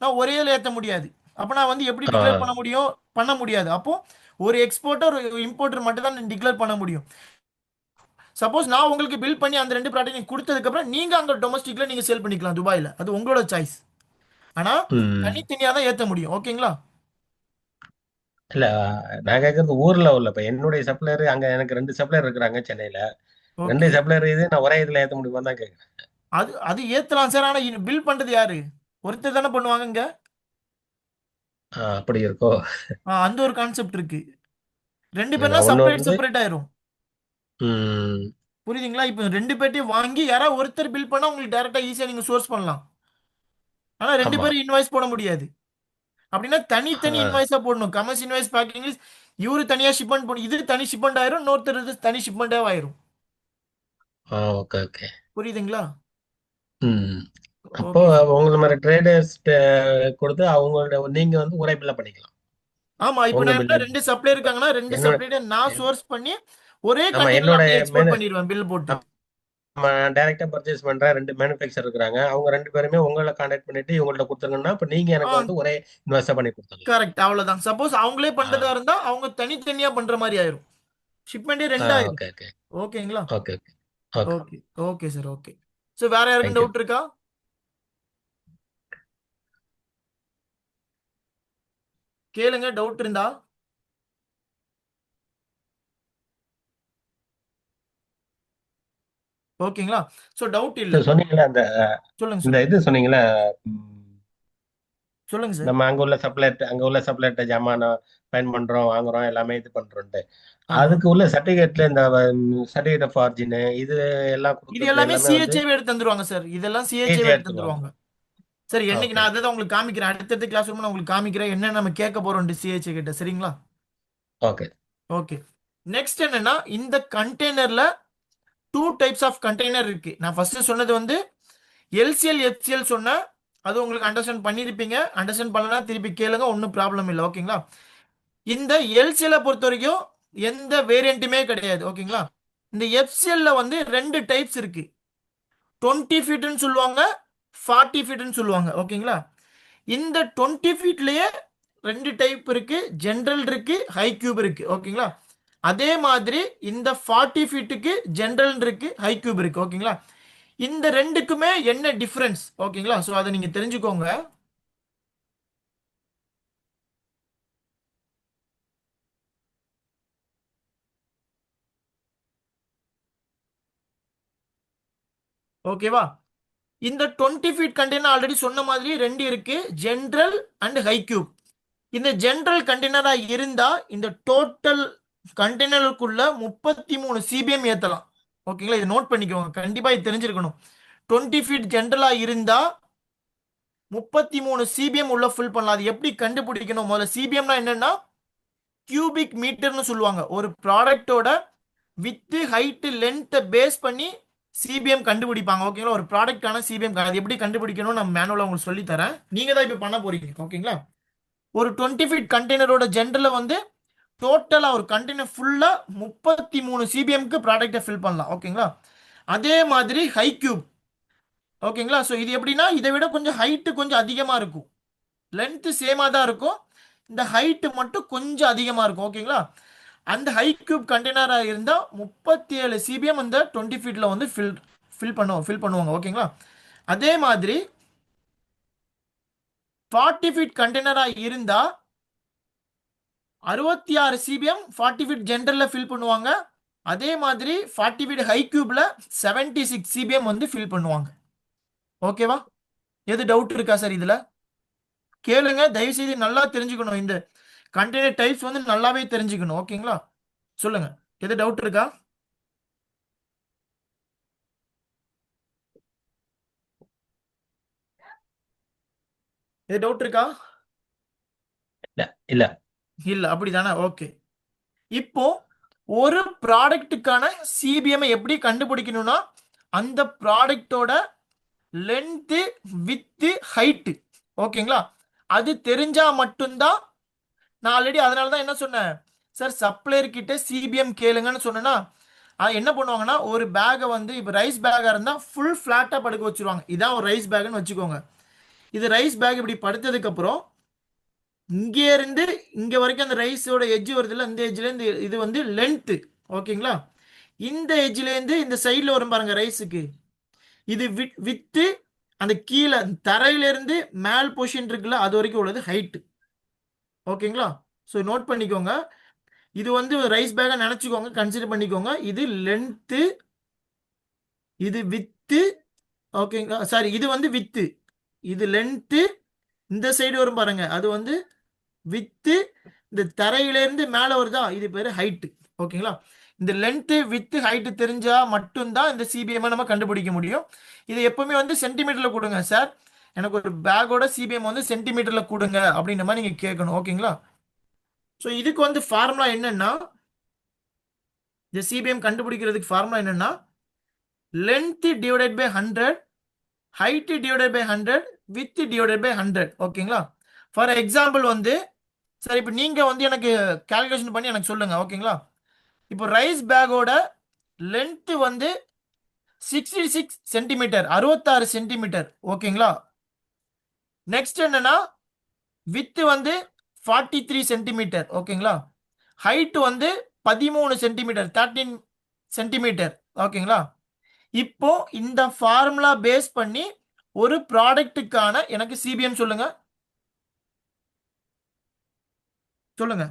Speaker 2: நான் ஒரே இதில் ஏற்ற முடியாது. அப்போ நான் வந்து எப்படி டிக்ளேர் பண்ண முடியும்? பண்ண முடியாது. அப்போ ஒரு எக்ஸ்போர்ட்டர் ஒரு இம்போர்ட்டர் மட்டும் தான் டிக்ளேர் பண்ண முடியும். சப்போஸ் நான் உங்களுக்கு பில் பண்ணி அந்த 2 ப்ராடக்ட் கொடுத்ததுக்கப்புறம் நீங்க அங்க டொமஸ்டிக்ல நீங்க சேல் பண்ணிக்கலாம் துபாயில. அது உங்களோட சாய்ஸ். ஆனா தனித்தனியா தான் ஏத்த முடியும். ஓகேங்களா?
Speaker 3: இல்ல, நான் கேக்குறது ஊர்ல உள்ள இப்ப என்னுடைய சப்ளையர் அங்க எனக்கு 2 சப்ளையர் இருக்கிறாங்க சென்னையில. 2
Speaker 2: ஓகே.
Speaker 3: சப்ளையர் இது நான் ஒரே இதுல ஏத்த முடியுமா தான் கேக்குறேன்.
Speaker 2: அது ஏத்தலாம் சார். ஆனா பில் பண்றது யாரு? ஒருத்தர் தானே பண்ணுவாங்க இங்க.
Speaker 3: அப்படி இருக்கோ?
Speaker 2: அந்த ஒரு கான்செப்ட் இருக்கு. 2
Speaker 3: இல்ல,
Speaker 2: பேர்னா
Speaker 3: நான் ஒண்ணு வந்து
Speaker 2: செப்பரேட் ஆயிரும். புரியுதுங்களா? இப்போ 2 பேர்ட்டையும் வாங்கி யாராவது ஒருத்தர் பில் பண்ணா உங்களுக்கு டைரக்டா ஈஸியா நீங்க சோர்ஸ் பண்ணலாம். ஆனா 2
Speaker 3: ஆமா.
Speaker 2: பேரும் இன்வாய்ஸ் போட முடியாது. அப்படின்னா தனித்தனி
Speaker 3: ஆ,
Speaker 2: இன்வாய்ஸா போடணும். கமர்ஸ் இன்வாய்ஸ், பேக்கிங் இவரு தனியா ஷிப்மெண்ட் பண்ணி இது தனி ஷிப்மெண்ட் ஆயிரும், இன்னொருத்தர் இது தனி ஷிப்மெண்டே ஆயிரும்.
Speaker 3: Okay okay.
Speaker 2: புரியுதுங்களா?
Speaker 3: அப்போ
Speaker 2: ஓகே சார்.
Speaker 3: உங்களை மாதிரி ட்ரேடர்ஸ் கொடுத்து அவங்களோட நீங்க வந்து ஒரே பில்ல பண்ணிக்கலாம்.
Speaker 2: ஆமா, இப்போ
Speaker 3: உங்க
Speaker 2: நான் என்ன
Speaker 3: பில்ல
Speaker 2: 2 சப்ளையர் இருக்காங்கன்னா 2
Speaker 3: என்னோட
Speaker 2: சப்ளையர் நான் சோர்ஸ் பண்ணி ஒரே
Speaker 3: ஆமா,
Speaker 2: கண்டெய்னர்ல
Speaker 3: என்னோட
Speaker 2: அப்படியே எக்ஸ்போர்ட் பண்ணிடுவேன் பில் போட்டு.
Speaker 3: நம்ம டைரக்டா பர்ச்சேஸ் பண்ற 2 மேனுஃபேக்சர் இருக்காங்க. அவங்க 2 பேருமே உங்களை கான்டாக்ட் பண்ணிட்டு இவங்கள்ட்ட கொடுத்துருங்கன்னா இப்ப நீங்க
Speaker 2: ஆ
Speaker 3: எனக்கு வந்து ஒரே இன்வெஸ்ட் பண்ணி கொடுத்துடலாம்.
Speaker 2: கரெக்ட், அவ்வளவுதான். சப்போஸ் அவங்களே பண்றதா இருந்தா அவங்க தனித்தனியா பண்ற மாதிரி ஆயிரும். ஷிப்மெண்டே 2 ஆயிரும்.
Speaker 3: ஓகே ஓகே
Speaker 2: ஓகேங்களா?
Speaker 3: Okay okay okay.
Speaker 2: Okay. Okay sir. Okay. So வேற யாருக்கும்
Speaker 3: தேங்க்யூ.
Speaker 2: டவுட் இருக்கா? கேளுங்க டவுட் இருந்தா. ஓகேங்களா? சோ டவுட் இல்ல.
Speaker 3: சொன்னீங்களா அந்த
Speaker 2: சொல்லுங்க
Speaker 3: இந்த
Speaker 2: சொல்லுங்க.
Speaker 3: இது சொன்னீங்களா?
Speaker 2: சொல்லுங்க சார்.
Speaker 3: நம்ம அங்க உள்ள சப்ளையர்ட்ட ஜாமான் பயன் பண்றோம், வாங்குறோம், எல்லாமே இது பண்றோம்ட்டு
Speaker 2: ஆமா.
Speaker 3: அதுக்கு உள்ள சர்டிபிகேட்ல இந்த சர்டிபிகேட் ஆஃப் ஆரிஜின் இது எல்லாம்
Speaker 2: இது
Speaker 3: கொடுக்கறது
Speaker 2: எல்லாமே
Speaker 3: எல்லாமே வந்து
Speaker 2: சிஹெச்ஏவே எடுத்து தந்துருவாங்க சார். இதெல்லாம் சிஹெச்ஏவே எடுத்து
Speaker 3: எடுத்துருவாங்க.
Speaker 2: தந்துருவாங்க. சரி, என்னைக்கு
Speaker 3: ஓகே
Speaker 2: நான் அதை உங்களுக்கு காமிக்கிறேன். அடுத்தடுத்த கிளாஸ் ரூம் நான் உங்களுக்கு காமிக்கிறேன் என்ன நம்ம கேட்க போறோம் சிஹெச்ஏ கிட்ட. சரிங்களா?
Speaker 3: ஓகே.
Speaker 2: ஓகே. நெக்ஸ்ட் என்னன்னா இந்த கண்டெய்னர்ல 2 டைப்ஸ் ஆஃப் கண்டெய்னர் இருக்கு. நான் ஃபர்ஸ்ட் சொன்னது வந்து எல்சிஎல் எஃப்சிஎல் சொன்னேன். அது உங்களுக்கு அண்டர்ஸ்டாண்ட் பண்ணிருப்பீங்க. அண்டர்ஸ்டாண்ட் பண்ணலனா திருப்பி கேளுங்க, ஒன்றும் ப்ராப்ளம் இல்லை. ஓகேங்களா? இந்த எல்சிஎல் பொறுத்த வரைக்கும் எந்த வேரியண்ட்டுமே கிடையாது. ஓகேங்களா? இந்த எஃப்சிஎல்ல வந்து 2 டைப்ஸ் இருக்கு. 20 ஃபீட்னு சொல்லுவாங்க, 40 ஃபீட்னு சொல்லுவாங்க. ஓகேங்களா? இந்த 20 ஃபீட்லயே 2 டைப் இருக்கு. ஜென்ரல் இருக்கு, ஹை கியூப் இருக்கு. ஓகேங்களா? அதே மாதிரி இந்த 40 ஃபீட்டுக்கு ஜென்ரல் இருக்கு, ஹை கியூப் இருக்கு. ஓகேங்களா? இந்த ரெண்டுக்குமே என்ன டிஃபரன்ஸ்? ஓகேங்களா? சோ அதை நீங்க தெரிஞ்சுக்கோங்க. ஓகேவா? இந்த 20 ஃபீட் கண்டெய்னர் ஆல்ரெடி சொன்ன மாதிரி 2 இருக்கு, ஜென்ரல் அண்ட் ஹை கியூப். இந்த ஜென்ரல் கண்டெய்னரா இருந்தா இந்த டோட்டல் கண்டெய்னருக்குள்ள 33 சிபிஎம் ஏத்தலாம். ஓகேங்களா, இது நோட் பண்ணிக்கோங்க, கண்டிப்பா இது தெரிஞ்சிருக்கணும். 20 ஃபீட் ஜென்ரலா இருந்தா 33 சிபிஎம் உள்ள ஃபில் பண்ணலாம். அது எப்படி கண்டுபிடிக்கணும்? முதல்ல சிபிஎம்னா என்னன்னா கியூபிக் மீட்டர்னு சொல்லுவாங்க. ஒரு ப்ராடக்டோட வித்து ஹைட் லென்த்தை பேஸ் பண்ணி சிபிஎம் கண்டுபிடிப்பாங்க. ஓகேங்களா, ஒரு ப்ராடக்டான சிபிஎம் அது எப்படி கண்டுபிடிக்கணும் நான் மேனுவலாக உங்களுக்கு சொல்லி தரேன். நீங்க தான் இப்போ பண்ண போறீங்க. ஓகேங்களா, ஒரு 20 ஃபீட் கண்டெய்னரோட ஜென்ரலில் வந்து டோட்டலாக ஒரு கண்டெய்னர் ஃபுல்லாக 33 சிபிஎம்க்கு ப்ராடக்டை ஃபில் பண்ணலாம். ஓகேங்களா, அதே மாதிரி ஹை கியூப். ஓகேங்களா, ஸோ இது எப்படின்னா இதை விட கொஞ்சம் ஹைட்டு கொஞ்சம் அதிகமாக இருக்கும், லென்த்து சேமாக தான் இருக்கும், இந்த ஹைட்டு மட்டும் கொஞ்சம் அதிகமாக இருக்கும். ஓகேங்களா, அந்த ஹை கியூப் கண்டெய்னராக இருந்தால் 37 சிபிஎம் அந்த 20 ஃபீட்டில் வந்து ஃபில் பண்ணுவாங்க. ஓகேங்களா, அதே மாதிரி 40 ஃபீட் கண்டெய்னராக இருந்தால் 66 சிபிஎம் 40 ஃபீட் ஜென்ரலில் ஃபில் பண்ணுவாங்க. அதே மாதிரி 40 ஃபீட் ஹை கியூப்ல 76 சிபிஎம் வந்து ஃபில் பண்ணுவாங்க. ஓகேவா, எது டவுட் இருக்கா சார்? இதுல கேளுங்க, தயவு செய்து நல்லா தெரிஞ்சுக்கணும். இந்த கண்டெய்னர் டைப்ஸ் வந்து நல்லாவே தெரிஞ்சுக்கணும். ஓகேங்களா, சொல்லுங்க, எது டவுட் இருக்கா? எது டவுட் இருக்கா?
Speaker 3: இல்ல இல்ல
Speaker 2: இல்ல, அப்படிதானே? ஓகே, இப்போ ஒரு ப்ராடக்ட்டுக்கான சிபிஎம் எப்படி கண்டுபிடிக்கணும்னா அந்த ப்ராடக்டோட லென்த்து வித்து ஹைட்டு. ஓகேங்களா, அது தெரிஞ்சா மட்டும்தான். நான் ஆல்ரெடி அதனால தான் என்ன சொன்னேன் சார், சப்ளையர் கிட்ட சிபிஎம் கேளுங்கன்னு சொன்னேன்னா என்ன பண்ணுவாங்கன்னா ஒரு பேக்கை வந்து இப்போ ரைஸ் பேக்காக இருந்தால் ஃபுல் ஃப்ளாட்டாக படுக்க வச்சுருவாங்க. இதான் ஒரு ரைஸ் பேக்குன்னு வச்சுக்கோங்க. இது ரைஸ் பேக் இப்படி படுத்ததுக்கப்புறம் இங்கே இருந்து இங்கே வரைக்கும் அந்த ரைஸோட எட்ஜ் வருது இல்லை, இந்த எட்ஜ்லேருந்து இது வந்து லென்த்து. ஓகேங்களா, இந்த எட்ஜ்லேருந்து இந்த சைடில் வரும் பாருங்க ரைஸுக்கு, இது வித்து அந்த கீழே தரையிலேருந்து மேல் பொசிஷன் இருக்குல்ல அது வரைக்கும் உள்ளது ஹைட்டு. ஓகேங்களா, ஸோ நோட் பண்ணிக்கோங்க, இது வந்து ரைஸ் பேக்கை நினச்சிக்கோங்க, கன்சிடர் பண்ணிக்கோங்க. இது லென்த்து, இது வித்து. ஓகேங்களா, சாரி, இது வந்து வித்து, இது லென்த்து, இந்த சைடு வரும் பாருங்க அது வந்து வித்து, இந்த தரையிலேருந்து மேலே வருதா இது பேர் ஹைட்டு. ஓகேங்களா, இந்த லென்த்து வித்து ஹைட்டு தெரிஞ்சா மட்டும்தான் இந்த சிபிஎம் நம்ம கண்டுபிடிக்க முடியும். இது எப்பவுமே வந்து சென்டிமீட்டரில் கொடுங்க சார், எனக்கு ஒரு பேக்கோட சிபிஎம் வந்து சென்டிமீட்டரில் கொடுங்க அப்படின்ற மாதிரி நீங்கள் கேட்கணும். ஓகேங்களா, ஸோ இதுக்கு வந்து ஃபார்முலா என்னன்னா, இந்த சிபிஎம் கண்டுபிடிக்கிறதுக்கு ஃபார்முலா என்னன்னா length divided by 100, height divided by 100, width divided by 100. ஓகேங்களா, ஃபார் எக்ஸாம்பிள் வந்து சார் இப்போ நீங்கள் வந்து எனக்கு கால்குலேஷன் பண்ணி எனக்கு சொல்லுங்க. ஓகேங்களா, இப்போ ரைஸ் பேக்கோட லென்த்து வந்து 66 சென்டிமீட்டர், 66 சென்டிமீட்டர். ஓகேங்களா, நெக்ஸ்ட் என்னன்னா வித்து வந்து 43 சென்டிமீட்டர். ஓகேங்களா, ஹைட் வந்து 13 சென்டிமீட்டர், 13 சென்டிமீட்டர். ஓகேங்களா, இப்போ இந்த ஃபார்முலா பேஸ் பண்ணி ஒரு ப்ராடக்ட்டுக்கான எனக்கு சிபிஎம் சொல்லுங்க. சொல்லுங்க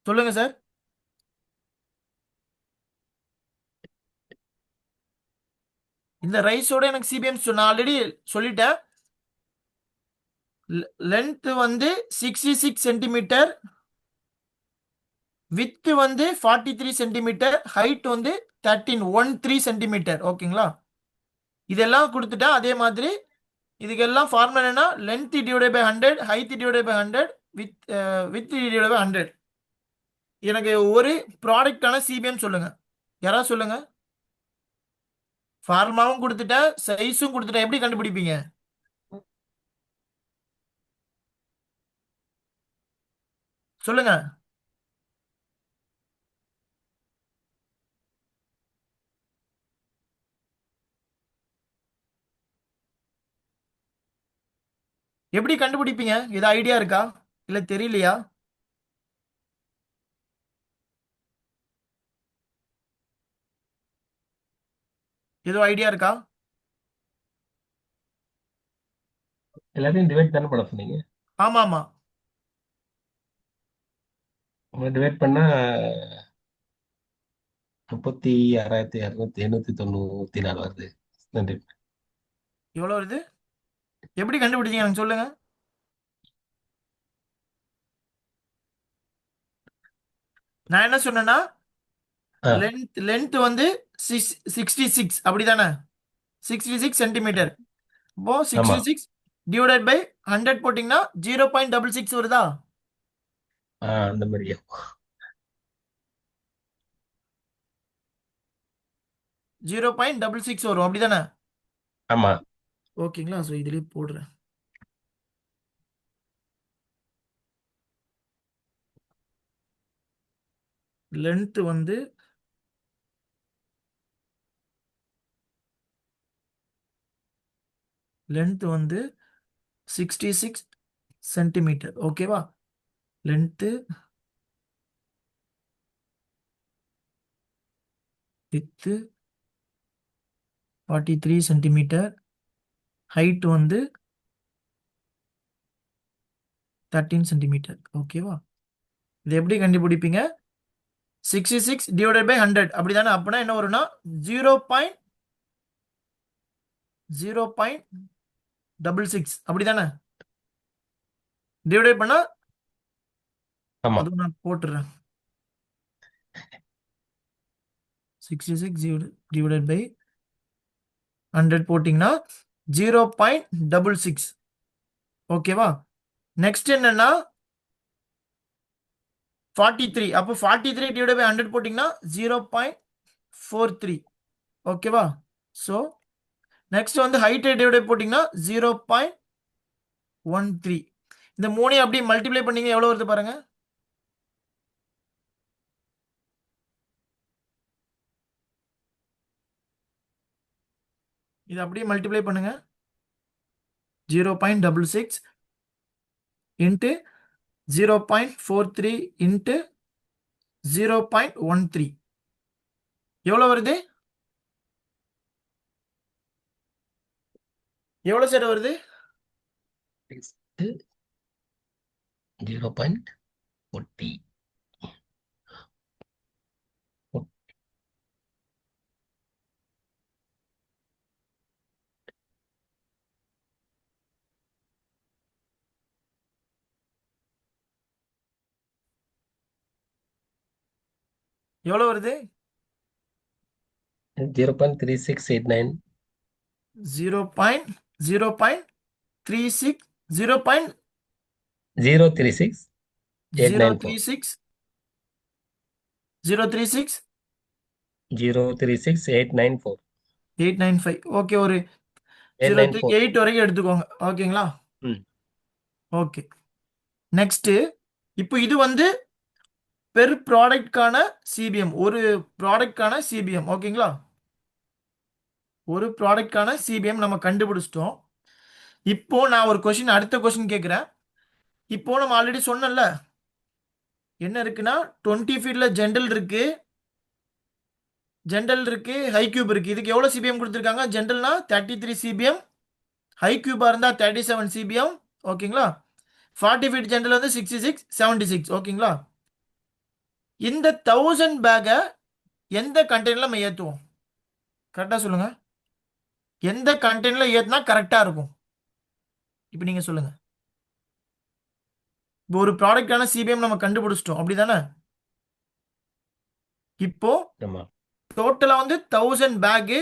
Speaker 2: சொல்லுங்க சார். இந்த ரைஸோட எனக்கு சிபிஎம் நான் ஆல்ரெடி சொல்லிட்டேன். லென்த் வந்து 66 சென்டிமீட்டர், வித்து வந்து 43 சென்டிமீட்டர், ஹைட் வந்து 13 சென்டிமீட்டர். ஓகேங்களா, இதெல்லாம் கொடுத்துட்டா அதே மாதிரி இதுக்கெல்லாம் ஃபார்முலா என்னன்னா length divided by 100, height divided by 100, width divided by 100. எனக்கு ஒரு ப்ராடக்டான சிபிஎம் சொல்லுங்க, யாராவது சொல்லுங்க. ஃபார்முலாவும் கொடுத்துட்டேன், சைஸும் கொடுத்துட்டேன், எப்படி கண்டுபிடிப்பீங்க? சொல்லுங்க. எப்படி கண்டுபிடிப்பீங்க? இது ஐடியா இருக்கா இல்ல தெரியலையா? ஏதோ ஐடியா இருக்கா?
Speaker 3: எல்லாத்தையும் டிவைட் தானே பண்ண சொன்னீங்க?
Speaker 2: ஆமா ஆமா,
Speaker 3: டிவைட் பண்ணா 36,294 வருது. நன்றி.
Speaker 2: எவ்வளோ வருது? எப்படி கண்டுபிடிச்சீங்க எனக்கு சொல்லுங்க. நான் என்ன சொன்னேன்னா
Speaker 3: ஆ,
Speaker 2: லென்த் வந்து 66 அப்படிதானே? 66 சென்டிமீட்டர். இப்போ
Speaker 3: ஆமா.
Speaker 2: 66 டிவைடட் பை 100 போட்டிங்கன்னா 0.66 வருதா?
Speaker 3: அந்த மாதிரியா?
Speaker 2: 0.66 வரும் அப்படிதானே?
Speaker 3: ஆமா.
Speaker 2: ஓகேங்களா? ஸோ இதுலேயே போடுறேன். லென்த் வந்து லென்த் வந்து 66 சென்டிமீட்டர். ஓகேவா? Length with 43 centimetre. ஹைட் வந்து 13 சென்டிமீட்டர். ஓகேவா? இது எப்படி கண்டுபிடிப்பீங்க? 66 டிவைடட் பை 100 அப்படிதானே? அப்படின்னா என்ன வரும்னா 0.66 அப்படிதானே? டிவைடட் பண்ணா
Speaker 3: ஆமா.
Speaker 2: அதுவும் நான் போட்டுறேன். 66 டிவைடட் பை 100 போட்டிங்கன்னா 0.66. ஓகேவா? நெக்ஸ்ட் என்னன்னா 43. அப்போ 43 டிவைட் பை 100 போட்டிங்கன்னா 0.43. ஓகேவா? ஸோ நெக்ஸ்ட் வந்து ஹைட் டிவைட் போட்டிங்கன்னா 0.13. இந்த மூணையும் அப்படியே மல்டிப்ளை பண்ணீங்க எவ்வளோ வருது பாருங்க. இது அப்படியே மல்டிப்ளை பண்ணுங்க. 0.66 இன்ட்டு 0.43 இன்ட்டு 0.13 எவ்வளோ வருது? எவ்வளோ சார் வருது?
Speaker 3: 0.40.
Speaker 2: எவ்வளோ வருது?
Speaker 3: 0.3689.
Speaker 2: 0.36
Speaker 3: 036 894.
Speaker 2: 0.036 036
Speaker 3: 036 894.
Speaker 2: 895. ஓகே, ஒரு
Speaker 3: 894.
Speaker 2: 0.8 வரைக்கும் எடுத்துக்கோங்க. ஓகேங்களா?
Speaker 3: ம்.
Speaker 2: ஓகே. நெக்ஸ்ட் இப்போ இது வந்து பெர் ப்ராடக்ட்கான சிபிஎம். ஒரு ப்ராடக்ட்கான சிபிஎம். ஓகேங்களா? ஒரு ப்ராடக்ட்கான சிபிஎம் நம்ம கண்டுபிடிச்சிட்டோம். இப்போ நான் ஒரு கொஸ்டின், அடுத்த கொஸ்டின் கேட்குறேன். இப்போ நம்ம ஆல்ரெடி சொன்னல என்ன இருக்குன்னா 20 ஃபீட்ல ஜென்ரல் இருக்கு, ஹை கியூப் இருக்கு. இதுக்கு எவ்வளோ சிபிஎம் கொடுத்துருக்காங்க? ஜென்ரல்னா 33 சிபிஎம், ஹை கியூபா இருந்தா 37 சிபிஎம். ஓகேங்களா? 40 ஃபீட் ஜென்ரல் வந்து 66 76. ஓகேங்களா? இந்த 1000 பேக்கை எந்த கண்டெய்னர்ல நம்ம ஏற்றுவோம்? கரெக்டாக சொல்லுங்க. எந்த கண்டெய்னர்ல ஏற்றினா கரெக்டாக இருக்கும்? இப்போ நீங்க சொல்லுங்க. இப்போ ஒரு ப்ராடக்டான சிபிஎம் நம்ம கண்டுபிடிச்சிட்டோம் அப்படிதானே? இப்போ
Speaker 3: ஆமா.
Speaker 2: டோட்டலா வந்து 1000 பேக்கு.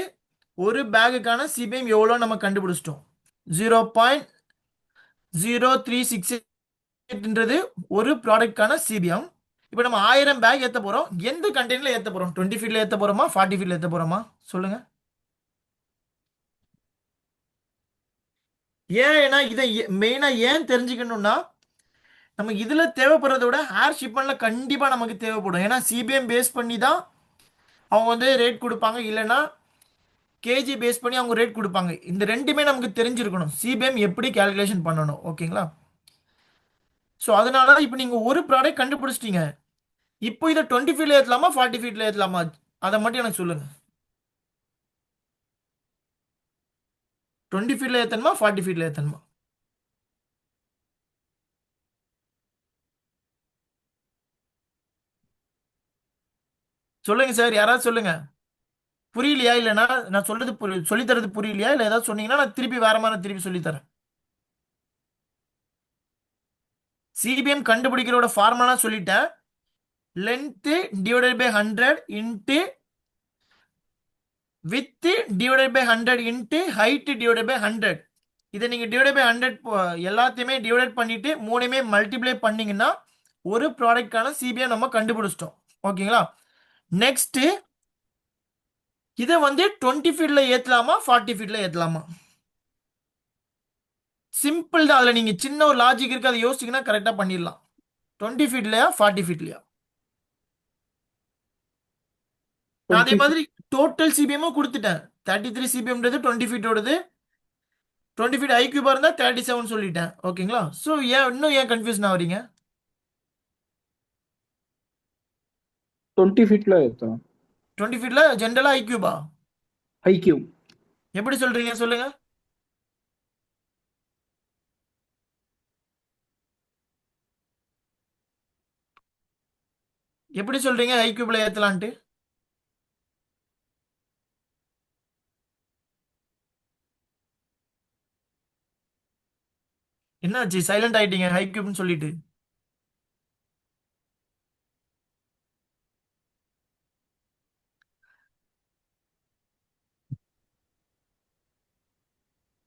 Speaker 2: ஒரு பேக்குக்கான சிபிஎம் எவ்வளோ நம்ம கண்டுபிடிச்சிட்டோம். 0.0368 ஒரு ப்ராடக்ட்கான சிபிஎம். இப்போ நம்ம 1000 பேக் ஏற்ற போறோம். எந்த கண்டெய்னர்ல ஏற்ற போறோம்? 20 ஃபீட்ல ஏற்ற போறோமா, 40 ஃபீட்ல ஏற்ற போறோமா? சொல்லுங்க. ஏன்னா இதை மெயினா ஏன் தெரிஞ்சுக்கணும்னா, நம்ம இதுல தேவைப்படுறத விட ஏர் ஷிப்மெண்ட்ல கண்டிப்பா நமக்கு தேவைப்படும். ஏன்னா சிபிஎம் பேஸ் பண்ணி தான் அவங்க வந்து ரேட் கொடுப்பாங்க, இல்லைன்னா கேஜி பேஸ் பண்ணி அவங்க ரேட் கொடுப்பாங்க. இந்த ரெண்டுமே நமக்கு தெரிஞ்சிருக்கணும், சிபிஎம் எப்படி கால்குலேஷன் பண்ணணும். ஓகேங்களா? ஸோ அதனால இப்போ நீங்க ஒரு ப்ராடக்ட் கண்டுபிடிச்சிட்டீங்க. இப்போ இதை 20 ஃபீட்ல ஏற்றலாமா, 40 ஃபீட்ல ஏற்றலாமா? அதை மட்டும் எனக்கு சொல்லுங்க. 20 ஃபீட்ல ஏற்றணுமா, 40 ஃபீட்ல ஏற்றணுமா? சொல்லுங்க சார், யாராவது சொல்லுங்க. புரியலையா? இல்லைன்னா நான் சொல்றது சொல்லித் தரது புரியலையா? இல்லை ஏதாவது சொன்னீங்கன்னா நான் திருப்பி வேற மாதிரி திருப்பி சொல்லித் தரேன். சிபிஎம் கண்டுபிடிக்கிறோட ஃபார்முலா சொல்லிட்டேன். Length divided by 100 into width divided by 100 into height divided by 100. இதை நீங்க டிவைடட் பை 100 எல்லாத்தையுமே டிவைட் பண்ணிட்டு மூணுமே மல்டிப்ளை பண்ணீங்கன்னா ஒரு ப்ராடக்டான சிபிஎம் நம்ம கண்டுபிடிச்சிட்டோம். ஓகேங்களா? நெக்ஸ்ட் இதை வந்து 20 ஃபீட்ல ஏத்தலாமா 40 ஃபீட்ல ஏத்தலாமா? சிம்பிள் தான். அதுல நீங்க சின்ன ஒரு லாஜிக் இருக்கு, அதை யோசிச்சீங்கன்னா கரெக்டா பண்ணிடலாம். 20 ஃபீட்லயா 40 ஃபீட்லயா? நான் அதே
Speaker 5: 20
Speaker 2: மாதிரி டோட்டல் சிபிஎம்மும் கொடுத்துட்டேன். 33 சிபிஎம்ன்றது 20 ஃபீட்டோடது. 20 ஃபீட் ஐக்யூபா இருந்தா 37 சொல்லிட்டேன். ஓகேங்களா? ஸோ ஏன் கன்ஃபியூஷன் ஆகுறீங்க?
Speaker 5: 20 ஃபீட்ல ஏத்தலாம்.
Speaker 2: 20 ஃபீட்ல ஜென்ரலா ஐக்யூபா
Speaker 5: ஐக்யூ
Speaker 2: எப்படி சொல்றீங்க சொல்லுங்க? எப்படி சொல்றீங்க ஐக்யூப்ல ஏத்தலான்ட்டு? என்னாச்சு சைலண்ட் ஆயிட்டீங்க ஐக்யூப்னு சொல்லிட்டு?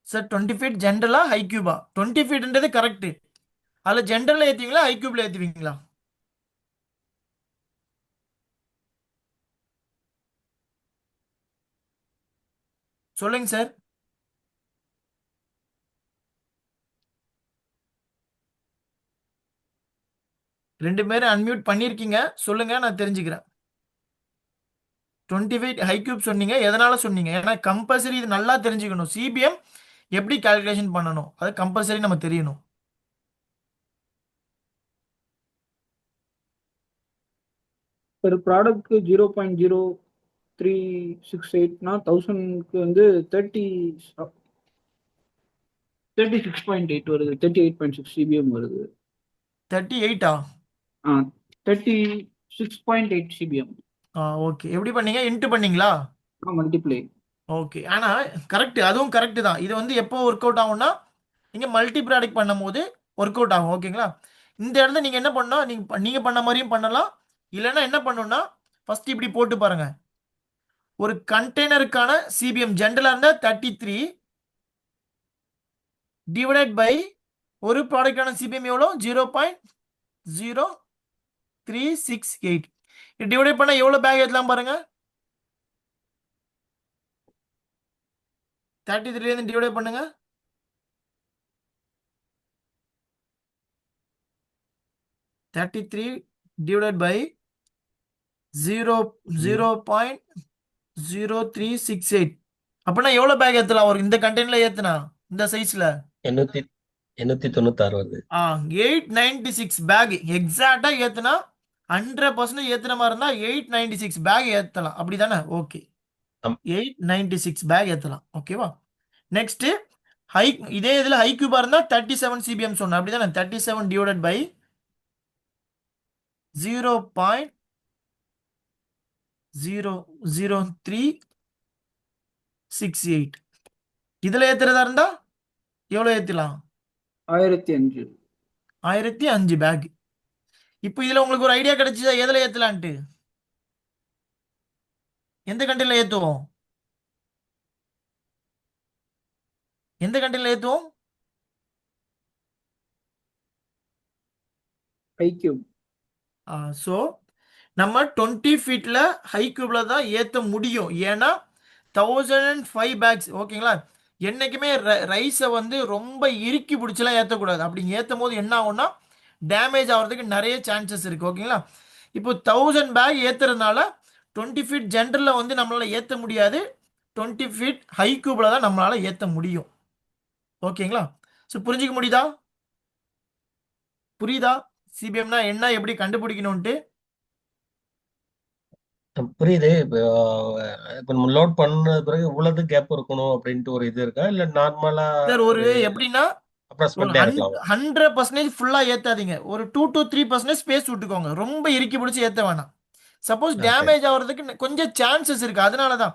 Speaker 2: சார் 20 ஃபீட் ஜென்ரலா ஐக்யூபா? 20 ஃபீட்ன்றது கரெக்ட். அதுல ஜென்ரல்ல ஏத்துவீங்களா ஐக்யூப்ல ஏத்துவீங்களா? சொல்லுங்க சார். ரெண்டு பேரும் அன்மியூட் பண்ணிருக்கீங்க, சொல்லுங்க நான் தெரிஞ்சுக்கிறேன். 20 ஃபீட் ஐக்யூப் சொன்னீங்க, எதனால சொன்னீங்க? ஏன்னா கம்பல்சரி இது நல்லா தெரிஞ்சுக்கணும். சிபிஎம் எப்படி கால்குலேஷன் பண்ணணும் அது கம்பல்சரி நம்ம தெரியணும்.
Speaker 5: ஒரு ப்ராடக்ட்க்கு 0.0368னா 1000க்கு வந்து 36.8 வருது. 38.6 சிபிஎம் வருது.
Speaker 2: 38ஆ?
Speaker 5: 36.8 சிபிஎம்.
Speaker 2: ஓகே. எப்படி பண்ணீங்க? இன்ட்டு பண்ணீங்களா?
Speaker 5: மல்டிப்ளை.
Speaker 2: ஓகே. ஆனா கரெக்ட், அதுவும் கரெக்ட் தான். இது வந்து எப்போ ஒர்க் அவுட் ஆகும்னா நீங்க மல்டி ப்ராடக்ட் பண்ணும்போது ஒர்க் அவுட் ஆகும். ஓகேங்களா? இந்த இடத்துல நீங்க என்ன பண்ணா நீங்க பண்ண மாதிரியும் பண்ணலாம். இல்லைன்னா என்ன பண்ணணும்னா ஃபர்ஸ்ட் இப்படி போட்டு பாருங்க. ஒரு கண்டெய்னருக்கான சிபிஎம் ஜென்ரலா இருந்தா 33 டிவைடட் பை ஒரு ப்ராடக்டான சிபிஎம் எவ்வளோ? 0.0368. டிவைட் பண்ணா எவ்வளவு பேக் ஏத்தலாம் பாருங்க. 33 இருந்து டிவைட் பண்ணுங்க. 33 divided by 0.0368. அப்படின்னா எவ்வளவு பேக் ஏத்தலாம் ஒரு இந்த கண்டெய்னர்ல ஏத்துனா இந்த சைஸ்ல?
Speaker 3: 896 வருது.
Speaker 2: 896 பேக் எக்ஸாக்டா ஏத்துனா 100% ஏத்துன மாதிரி இருந்தா 896 பேக் ஏத்தலாம். அப்படிதானே? ஓகே.
Speaker 3: ஆம்.
Speaker 2: 896 பேக் ஏத்தலாம். ஓகேவா? நெக்ஸ்ட் இதே இதுல ஐக்யூபா இருந்தா 37 சிபிஎம் சொன்னேன். அப்படிதானே? 37 டிவைடட் பை 0.00368. இதுல ஏத்துறதா இருந்தா எவ்வளவு ஏத்தலாம்?
Speaker 5: 1005.
Speaker 2: 1005 பேக். இப்போ இதுல உங்களுக்கு ஒரு ஐடியா கிடைச்சதா எதுல ஏத்தலான்ட்டு? எந்த கண்டெய்னர்ல ஏத்துவோம்? எந்த கண்டெய்னர்ல ஏத்துவோம்?
Speaker 5: ஐக்யூ.
Speaker 2: ஸோ நம்ம 20 ஃபீட்ல ஹை கியூப்ல தான் ஏத்த முடியும். ஏன்னா 1005 பேக்ஸ். ஓகேங்களா? என்னைக்குமே ரைஸை வந்து ரொம்ப இறுக்கி பிடிச்சலாம் ஏற்றக்கூடாது. அப்படி ஏற்றும் போது என்ன ஆகும்னா டேமேஜ் ஆகிறதுக்கு நிறைய சான்சஸ் இருக்கு. ஓகேங்களா? இப்போ 1000 பேக் ஏத்துறதுனால 20 ஃபீட் ஜென்ரலில் வந்து நம்மளால ஏற்ற முடியாது. 20 ஃபீட் ஹை கியூப்ல தான் நம்மளால ஏற்ற முடியும். ஓகேங்களா? ஸோ புரிஞ்சிக்க முடியுதா? புரியுதா சிபிஎம்னா என்ன, எப்படி கண்டுபிடிக்கணும்ட்டு?
Speaker 3: புரியுது. இப்போ நம்ம லோட் பண்ண பிறகு இவ்வளவு கேப் இருக்கணும் அப்படின்ட்டு ஒரு இது இருக்கா, இல்ல நார்மலா
Speaker 2: சார் ஒரு எப்படின்னா
Speaker 3: அப்ராக்சிமேட்டா இருக்கலாம்?
Speaker 2: 100% ஃபுல்லா ஏத்தாதீங்க. ஒரு 2 to 3% ஸ்பேஸ் விட்டுக்கோங்க. ரொம்ப இறுக்கி பிடிச்சி ஏத்த வேணாம். சப்போஸ்
Speaker 3: சரி.
Speaker 2: டேமேஜ் ஆகிறதுக்கு கொஞ்சம் சான்சஸ் இருக்கு. அதனால தான்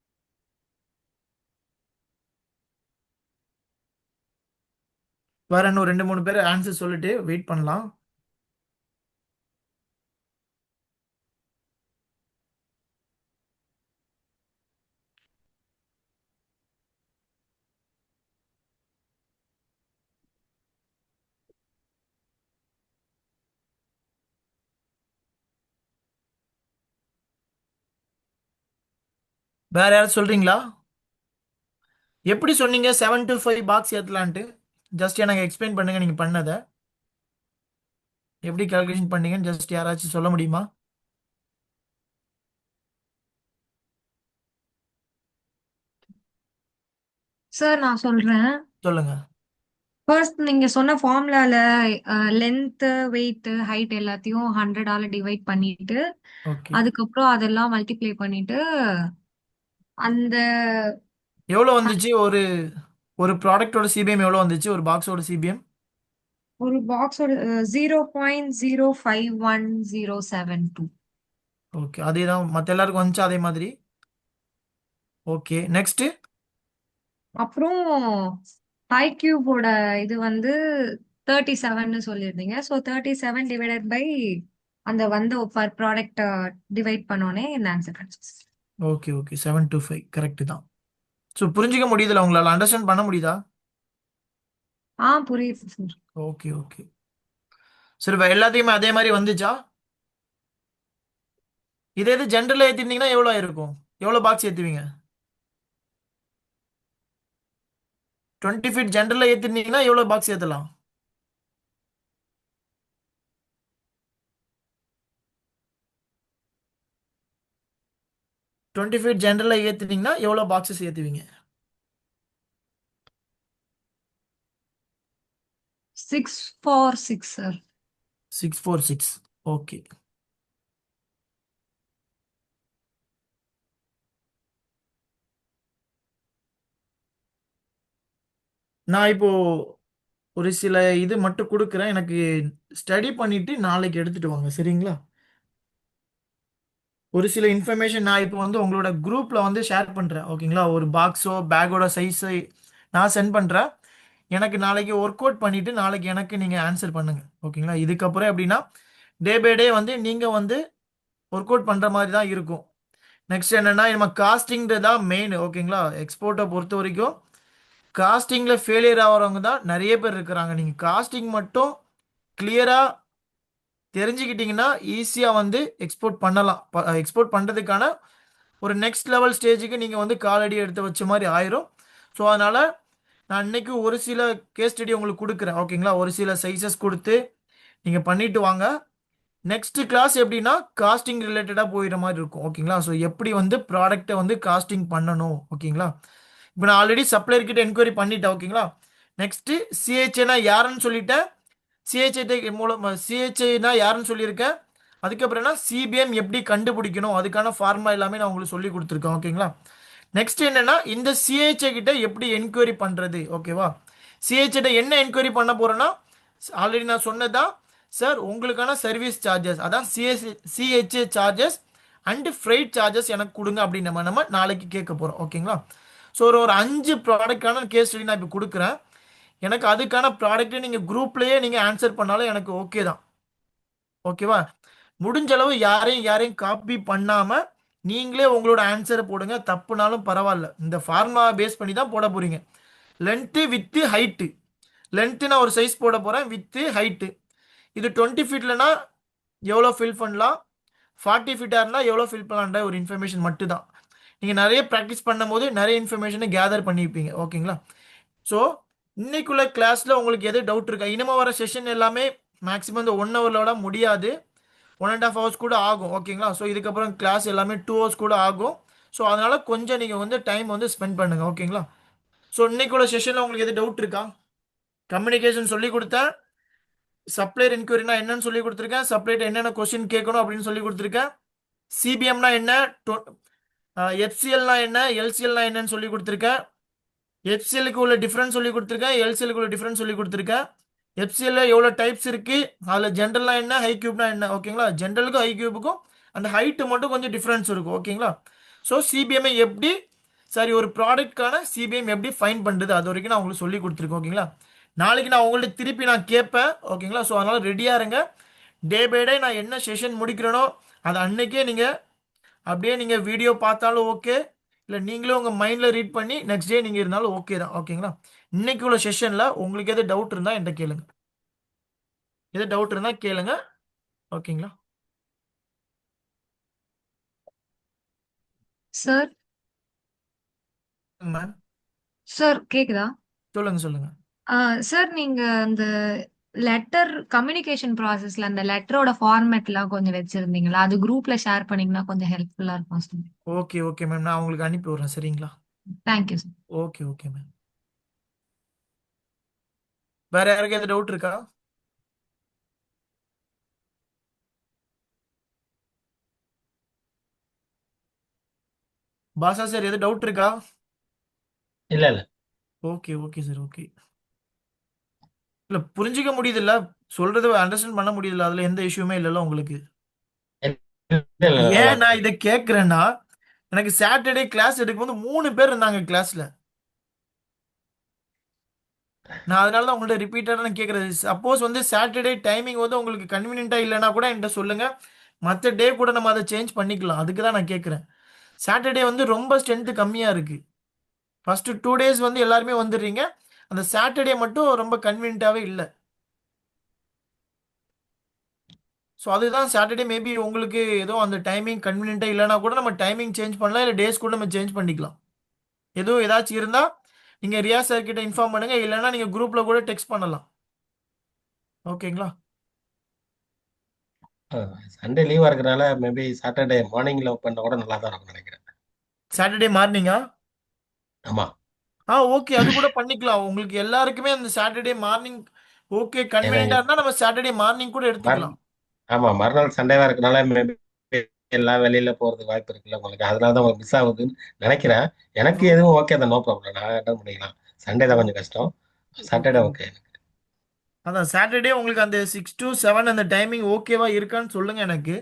Speaker 2: வேற இன்னும் 2-3 பேர் ஆன்சர் சொல்லிட்டு வெயிட் பண்ணலாம். வேற யாராவது சொல்றீங்களா? எப்படி சொன்னீங்க 7 to 5 பாக்ஸ் ஏத்தலான்ட்டு? ஜஸ்ட் எனக்கு எக்ஸ்பிளைன் பண்ணுங்க நீங்க பண்ணதை. எப்படி கால்குலேஷன் பண்ணீங்கன்னு ஜஸ்ட் யாராச்சும் சொல்ல முடியுமா?
Speaker 6: சார் நான் சொல்றேன்.
Speaker 2: சொல்லுங்க.
Speaker 6: ஃபர்ஸ்ட் நீங்க சொன்ன ஃபார்முலால லென்த், வெயிட், ஹைட் எல்லாத்தையும் 100ஆல டிவைட் பண்ணிட்டு
Speaker 2: ஓகே.
Speaker 6: அதுக்கப்புறம் அதெல்லாம் மல்டிப்ளை பண்ணிட்டு அந்த
Speaker 2: எவ்வளோ வந்துச்சு? ஒரு ப்ராடக்ட்டோட சிபிஎம் எவ்வளோ வந்துச்சு? ஒரு பாக்ஸோட சிபிஎம்
Speaker 6: ஒரு பாக்ஸோட 0.051072.
Speaker 2: ஓகே. அதே தான் மற்ற எல்லாருக்கும் வந்துச்சு அதே மாதிரி. Okay, next.
Speaker 6: அப்புறம் ஹை கியூபோட இது வந்து 37ன்னு சொல்லியிருந்தீங்க. ஸோ 37 டிவைடட் பை அந்த வந்து பர் ப்ராடக்ட் டிவைட் பண்ணோன்னே இந்த ஆன்சர் கிடைச்சிச்சு.
Speaker 2: ஓகே ஓகே 7 to 5 கரெக்ட் தான். ஸோ புரிஞ்சிக்க முடியுதுல, உங்களால் அண்டர்ஸ்டாண்ட் பண்ண முடியுதா?
Speaker 6: புரியுது சார்.
Speaker 2: Okay okay. சரி, எல்லாத்தையுமே அதே மாதிரி வந்துச்சா? இதே இது ஜென்ரலில் ஏற்றிருந்தீங்கன்னா எவ்வளோ இருக்கும்? எவ்வளோ பாக்ஸ் ஏற்றுவீங்க? 20 ஃபீட் ஜென்ரலில் ஏற்றிருந்தீங்கன்னா எவ்வளோ பாக்ஸ் ஏற்றலாம்? 20 ஃபீட் ஜென்ரலில் ஏற்றினீங்கன்னா எவ்வளோ பாக்ஸஸ் ஏற்றுவீங்க?
Speaker 6: 646 சார்.
Speaker 2: 646. ஓகே. நான் இப்போ ஒரு சில இது மட்டும் கொடுக்குறேன். எனக்கு ஸ்டடி பண்ணிட்டு நாளைக்கு எடுத்துட்டு வாங்க, சரிங்களா? ஒரு சில இன்ஃபர்மேஷன் நான் இப்போ வந்து உங்களோட குரூப்பில் வந்து ஷேர் பண்ணுறேன், ஓகேங்களா? ஒரு பாக்ஸோ பேக்கோட சைஸை நான் சென்ட் பண்ணுறேன். எனக்கு நாளைக்கு ஒர்க் அவுட் பண்ணிவிட்டு நாளைக்கு எனக்கு நீங்கள் ஆன்சர் பண்ணுங்கள், ஓகேங்களா? இதுக்கப்புறம் எப்படின்னா டே பை டே வந்து நீங்கள் வந்து ஒர்க் அவுட் பண்ணுற மாதிரி தான் இருக்கும். நெக்ஸ்ட் என்னென்னா நம்ம காஸ்டிங்கிறது தான் மெயின், ஓகேங்களா? எக்ஸ்போர்ட்டை பொறுத்த வரைக்கும் காஸ்டிங்கில் ஃபெயிலியர் ஆகிறவங்க தான் நிறைய பேர் இருக்கிறாங்க. நீங்கள் காஸ்டிங் மட்டும் கிளியராக தெரிஞ்சுக்கிட்டிங்கன்னா ஈஸியாக வந்து எக்ஸ்போர்ட் பண்ணலாம். எக்ஸ்போர்ட் பண்ணுறதுக்கான ஒரு நெக்ஸ்ட் லெவல் ஸ்டேஜுக்கு நீங்கள் வந்து காலடி எடுத்து வச்ச மாதிரி ஆயிரும். ஸோ அதனால் நான் இன்னைக்கு ஒரு சில கேஸ் ஸ்டடி உங்களுக்கு கொடுக்குறேன், ஓகேங்களா? ஒரு சில சைஸஸ் கொடுத்து நீங்கள் பண்ணிட்டு வாங்க. நெக்ஸ்ட் கிளாஸ் எப்படின்னா காஸ்டிங் ரிலேட்டடாக போயிடுற மாதிரி இருக்கும், ஓகேங்களா? ஸோ எப்படி வந்து ப்ராடக்டை வந்து காஸ்டிங் பண்ணணும், ஓகேங்களா? இப்போ நான் ஆல்ரெடி சப்ளையர் கிட்ட என்கொயரி பண்ணிட்டேன், ஓகேங்களா? நெக்ஸ்ட்டு சிஹெச்ஏனா யாருன்னு சொல்லிட்டேன். சிஹெச்ஐ மூலம் சிஹெச்ஐனா யாருன்னு சொல்லியிருக்கேன். அதுக்கப்புறம்னா சிபிஎம் எப்படி கண்டுபிடிக்கணும் அதுக்கான ஃபார்முலா எல்லாமே நான் உங்களுக்கு சொல்லி கொடுத்துருக்கேன், ஓகேங்களா? நெக்ஸ்ட் என்னன்னா இந்த சிஹெச்ஐ கிட்ட எப்படி என்கொயரி பண்ணுறது, ஓகேவா? சிஹெச்ஐ என்ன என்கொயரி பண்ண போகிறேன்னா ஆல்ரெடி நான் சொன்னதான் சார், உங்களுக்கான சர்வீஸ் சார்ஜஸ் அதான் CHA charges and freight charges எனக்கு கொடுங்க அப்படின்னு நம்ம நாளைக்கு கேட்க போகிறோம், ஓகேங்களா? ஸோ ஒரு 5 ப்ராடக்டான கேஸ் ஸ்டடி நான் இப்போ கொடுக்குறேன். எனக்கு அதுக்கான ப்ராடக்ட்டை நீங்கள் குரூப்லேயே நீங்கள் ஆன்சர் பண்ணாலும் எனக்கு ஓகே தான், ஓகேவா? முடிஞ்ச அளவு யாரையும் காப்பி பண்ணாமல் நீங்களே உங்களோட ஆன்சரை போடுங்க. தப்புனாலும் பரவாயில்ல, இந்த ஃபார்முலா பேஸ் பண்ணி தான் போட போகிறீங்க. Length with height. லென்த்து நான் ஒரு சைஸ் போட போகிறேன், வித்து ஹைட்டு. இது 20 ஃபீட்லனா எவ்வளோ ஃபில் பண்ணலாம், 40 ஃபீட்டாக இருந்தால் எவ்வளோ ஃபில் பண்ணலான்ற ஒரு இன்ஃபர்மேஷன் மட்டும்தான். நீங்கள் நிறைய ப்ராக்டிஸ் பண்ணும்போது நிறைய இன்ஃபர்மேஷனை கேதர் பண்ணியிருப்பீங்க, ஓகேங்களா? ஸோ இன்னைக்குள்ள கிளாஸில் உங்களுக்கு எது டவுட் இருக்கா? இனிமே வர செஷன் எல்லாமே மேக்ஸிமம் இந்த 1 ஹவரோட முடியாது, 1.5 ஹவர்ஸ் கூட ஆகும், ஓகேங்களா? ஸோ இதுக்கப்புறம் கிளாஸ் எல்லாமே 2 ஹவர்ஸ் கூட ஆகும். ஸோ அதனால் கொஞ்சம் நீங்கள் வந்து டைம் வந்து ஸ்பெண்ட் பண்ணுங்கள், ஓகேங்களா? ஸோ இன்னைக்குள்ள செஷனில் உங்களுக்கு எது டவுட் இருக்கா? கம்யூனிகேஷன் சொல்லி கொடுத்தேன். சப்ளையர் என்கொயரினா என்னன்னு சொல்லி கொடுத்துருக்கேன். சப்ளையர் என்னென்ன கொஸ்டின் கேட்கணும் அப்படின்னு சொல்லி கொடுத்துருக்கேன். சிபிஎம்னா என்ன, எஃப்சிஎல்னா என்ன, எல்சிஎல்னா என்னன்னு சொல்லி கொடுத்துருக்கேன். எஃப்சிஎலுக்கு உள்ள டிஃப்ரென்ஸ் சொல்லி கொடுத்துருக்கேன், எல்சிஎலுக்கு உள்ள டிஃப்ரென்ஸ் சொல்லி கொடுத்துருக்கேன். எஃப்சிஎல்ல எவ்வளோ டைப்ஸ் இருக்கு, அதில் ஜென்ரல்னா என்ன, ஹை கியூப்னா என்ன, ஓகேங்களா? ஜென்ரலுக்கும் ஹை கியூபுக்கும் அந்த ஹைட்டு மட்டும் கொஞ்சம் டிஃப்ரென்ஸ் இருக்கும், ஓகேங்களா? ஸோ சிபிஎம்ஐ எப்படி ஒரு ப்ராடக்ட்கான சிபிஎம் எப்படி ஃபைன் பண்ணுறது அது வரைக்கும் நான் உங்களுக்கு சொல்லி கொடுத்துருக்கேன், ஓகேங்களா? நாளைக்கு நான் உங்கள்ட்ட திருப்பி நான் கேட்பேன். ஓகேங்களா? ஸோ அதனால் ரெடியாக இருங்க. டே பை டே நான் என்ன செஷன் முடிக்கிறேனோ அதை அன்னைக்கே நீங்கள் அப்படியே நீங்கள் வீடியோ பார்த்தாலும் ஓகே, இல்லை நீங்களே உங்கள் மைண்டில் ரீட் பண்ணி நெக்ஸ்ட் டே நீங்கள் இருந்தாலும் ஓகே தான். ஓகேங்களா? இன்னைக்கு உள்ள செஷனில் உங்களுக்கு எது டவுட் இருந்தால் என்கிட்ட கேளுங்க. எது டவுட் இருந்தால் கேளுங்க. ஓகேங்களா?
Speaker 6: சார்
Speaker 2: மேம்
Speaker 6: சார் கேக்குதா?
Speaker 2: சொல்லுங்க.
Speaker 6: சார் நீங்க அந்த லெட்டர் கம்யூனிகேஷன் ப்ராசஸ்ல அந்த லெட்டரோட ஃபார்மேட்லாம் கொஞ்சம் வச்சிருந்தீங்களா? அது குரூப்ல ஷேர் பண்ணீங்கன்னா கொஞ்சம் ஹெல்ப்ஃபுல்லா இருக்கும் சார்.
Speaker 2: ஓகே மேம், நான் உங்களுக்கு அனுப்பி விட்றேன். சரிங்களா?
Speaker 6: Thank you sir.
Speaker 2: Okay ma'am. வேற யாருக்கு எது டவுட் இருக்கா? பாஷா சார் எது டவுட் இருக்கா?
Speaker 3: இல்ல இல்ல
Speaker 2: ஓகே சார். ஓகே, இல்ல புரிஞ்சுக்க முடியுதுல்ல, சொல்றது அண்டர்ஸ்டாண்ட் பண்ண முடியுதுல்ல, அதுல எந்த இஷ்யூமே இல்லைல்ல உங்களுக்கு?
Speaker 3: இல்ல இல்ல நல்லா
Speaker 2: ஏன் நான்
Speaker 3: இருக்கு.
Speaker 2: இதை கேட்கறேன்னா, எனக்கு சாட்டர்டே கிளாஸ் எடுக்கும்போது 3 பேர் இருந்தாங்க கிளாஸ்ல. நான் அதனால தான் உங்கள்ட்ட ரிப்பீட்டடாக நான் கேட்குறது. சப்போஸ் வந்து சாட்டர்டே டைமிங் வந்து உங்களுக்கு கன்வீனியன்ட்டாக இல்லைன்னா கூட என்கிட்ட சொல்லுங்க. மற்ற டே கூட நம்ம அதை சேஞ்ச் பண்ணிக்கலாம். அதுக்கு தான் நான் கேட்குறேன். சாட்டர்டே வந்து ரொம்ப ஸ்ட்ரென்த்து கம்மியாக இருக்கு. ஃபர்ஸ்ட் 2 டேஸ் வந்து எல்லாருமே வந்துடுறீங்க. அந்த சாட்டர்டே மட்டும் ரொம்ப கன்வீனியன்ட்டாகவே இல்லை. ஸோ அதுதான் சாட்டர்டே மேபி உங்களுக்கு ஏதோ அந்த டைமிங் கன்வீனியன்ட்டாக இல்லைனா கூட நம்ம டைமிங் சேஞ்ச் பண்ணலாம், இல்லை டேஸ் கூட நம்ம சேஞ்ச் பண்ணிக்கலாம். எதுவும் ஏதாச்சும் இருந்தால் நீங்கள் ரியா சார் கிட்ட இன்ஃபார்ம் பண்ணுங்க, இல்லைன்னா நீங்கள் குரூப்பில் கூட டெக்ஸ்ட் பண்ணலாம். ஓகேங்களா?
Speaker 3: சண்டே லீவா இருக்கறனால மேபி சாட்டர்டே மார்னிங்ல பண்ண கூட நல்லா தான் இருக்கும்னு நினைக்கிறேன்.
Speaker 2: சாட்டர்டே மார்னிங்கா?
Speaker 3: ஆமா.
Speaker 2: ஓகே, அது கூட பண்ணிக்கலாம். உங்களுக்கு எல்லாருக்குமே அந்த சாட்டர்டே மார்னிங் ஓகே
Speaker 3: ஏன்னா
Speaker 2: கன்வீனியன்ட்டா இருந்தா நம்ம சாட்டர்டே மார்னிங் கூட
Speaker 3: மறு
Speaker 2: எடுத்துக்கலாம்.
Speaker 3: ஆமா மறுநாள் சண்டேவா இருக்கனால மேபி எல்லாம் வெளியில போறதுக்கு வாய்ப்பு இருக்குல்ல உங்களுக்கு, அதனால தான் உங்களுக்கு மிஸ் ஆகுதுன்னு நினைக்கிறேன். எனக்கு எதுவும் ஓகே தான், நோ ப்ராப்ளம், நான் அட்டன் பண்ணிக்கலாம். சண்டே தான் கொஞ்சம் கஷ்டம்,
Speaker 2: ஓகே
Speaker 3: சாட்டர்டே ஓகே.
Speaker 2: அதான் சாட்டர்டே உங்களுக்கு அந்த 6 to 7 அந்த டைமிங் ஓகேவா இருக்கான்னு சொல்லுங்க எனக்கு.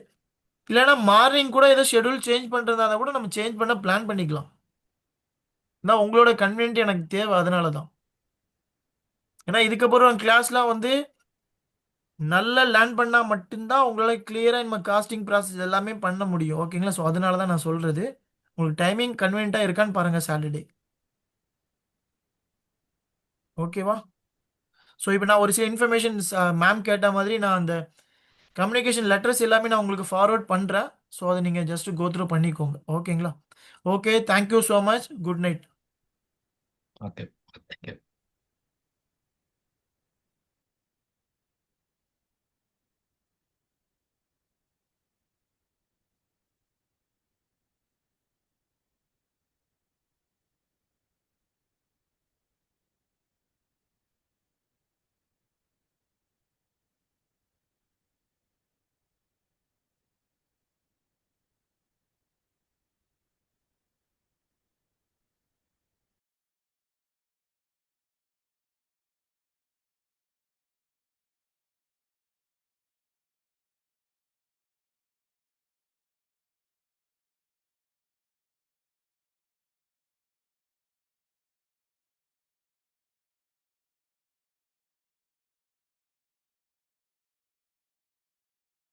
Speaker 2: இல்லைன்னா மார்னிங் கூட ஏதோ ஷெட்யூல் சேஞ்ச் பண்றதா இருந்தா கூட நம்ம சேஞ்ச் பண்ண பிளான் பண்ணிக்கலாம். நான் உங்களோட கன்வீனியன்ட் எனக்கு தேவை, அதனால தான். ஏன்னா இதுக்கப்புறம் கிளாஸ்லாம் வந்து நல்லா லேர்ன் பண்ணா மட்டும்தான் உங்களால கிளியரா நம்ம காஸ்டிங் ப்ராசஸ் எல்லாமே பண்ண முடியும். ஓகேங்களா? ஸோ அதனால தான் நான் சொல்றது. உங்களுக்கு டைமிங் கன்வீனியன்ட்டா இருக்கான்னு பாருங்க சாட்டர்டே. ஓகேவா? ஸோ இப்போ நான் ஒரு சில இன்ஃபர்மேஷன்ஸ் மேம் கேட்ட மாதிரி நான் அந்த கம்யூனிகேஷன் லெட்டர்ஸ் எல்லாமே நான் உங்களுக்கு ஃபார்வர்ட் பண்ணுறேன். ஸோ அதை நீங்கள் ஜஸ்ட் கோ த்ரூ பண்ணிக்கோங்க. ஓகேங்களா? Okay, thank you so much. Good night.
Speaker 3: Okay, thank you.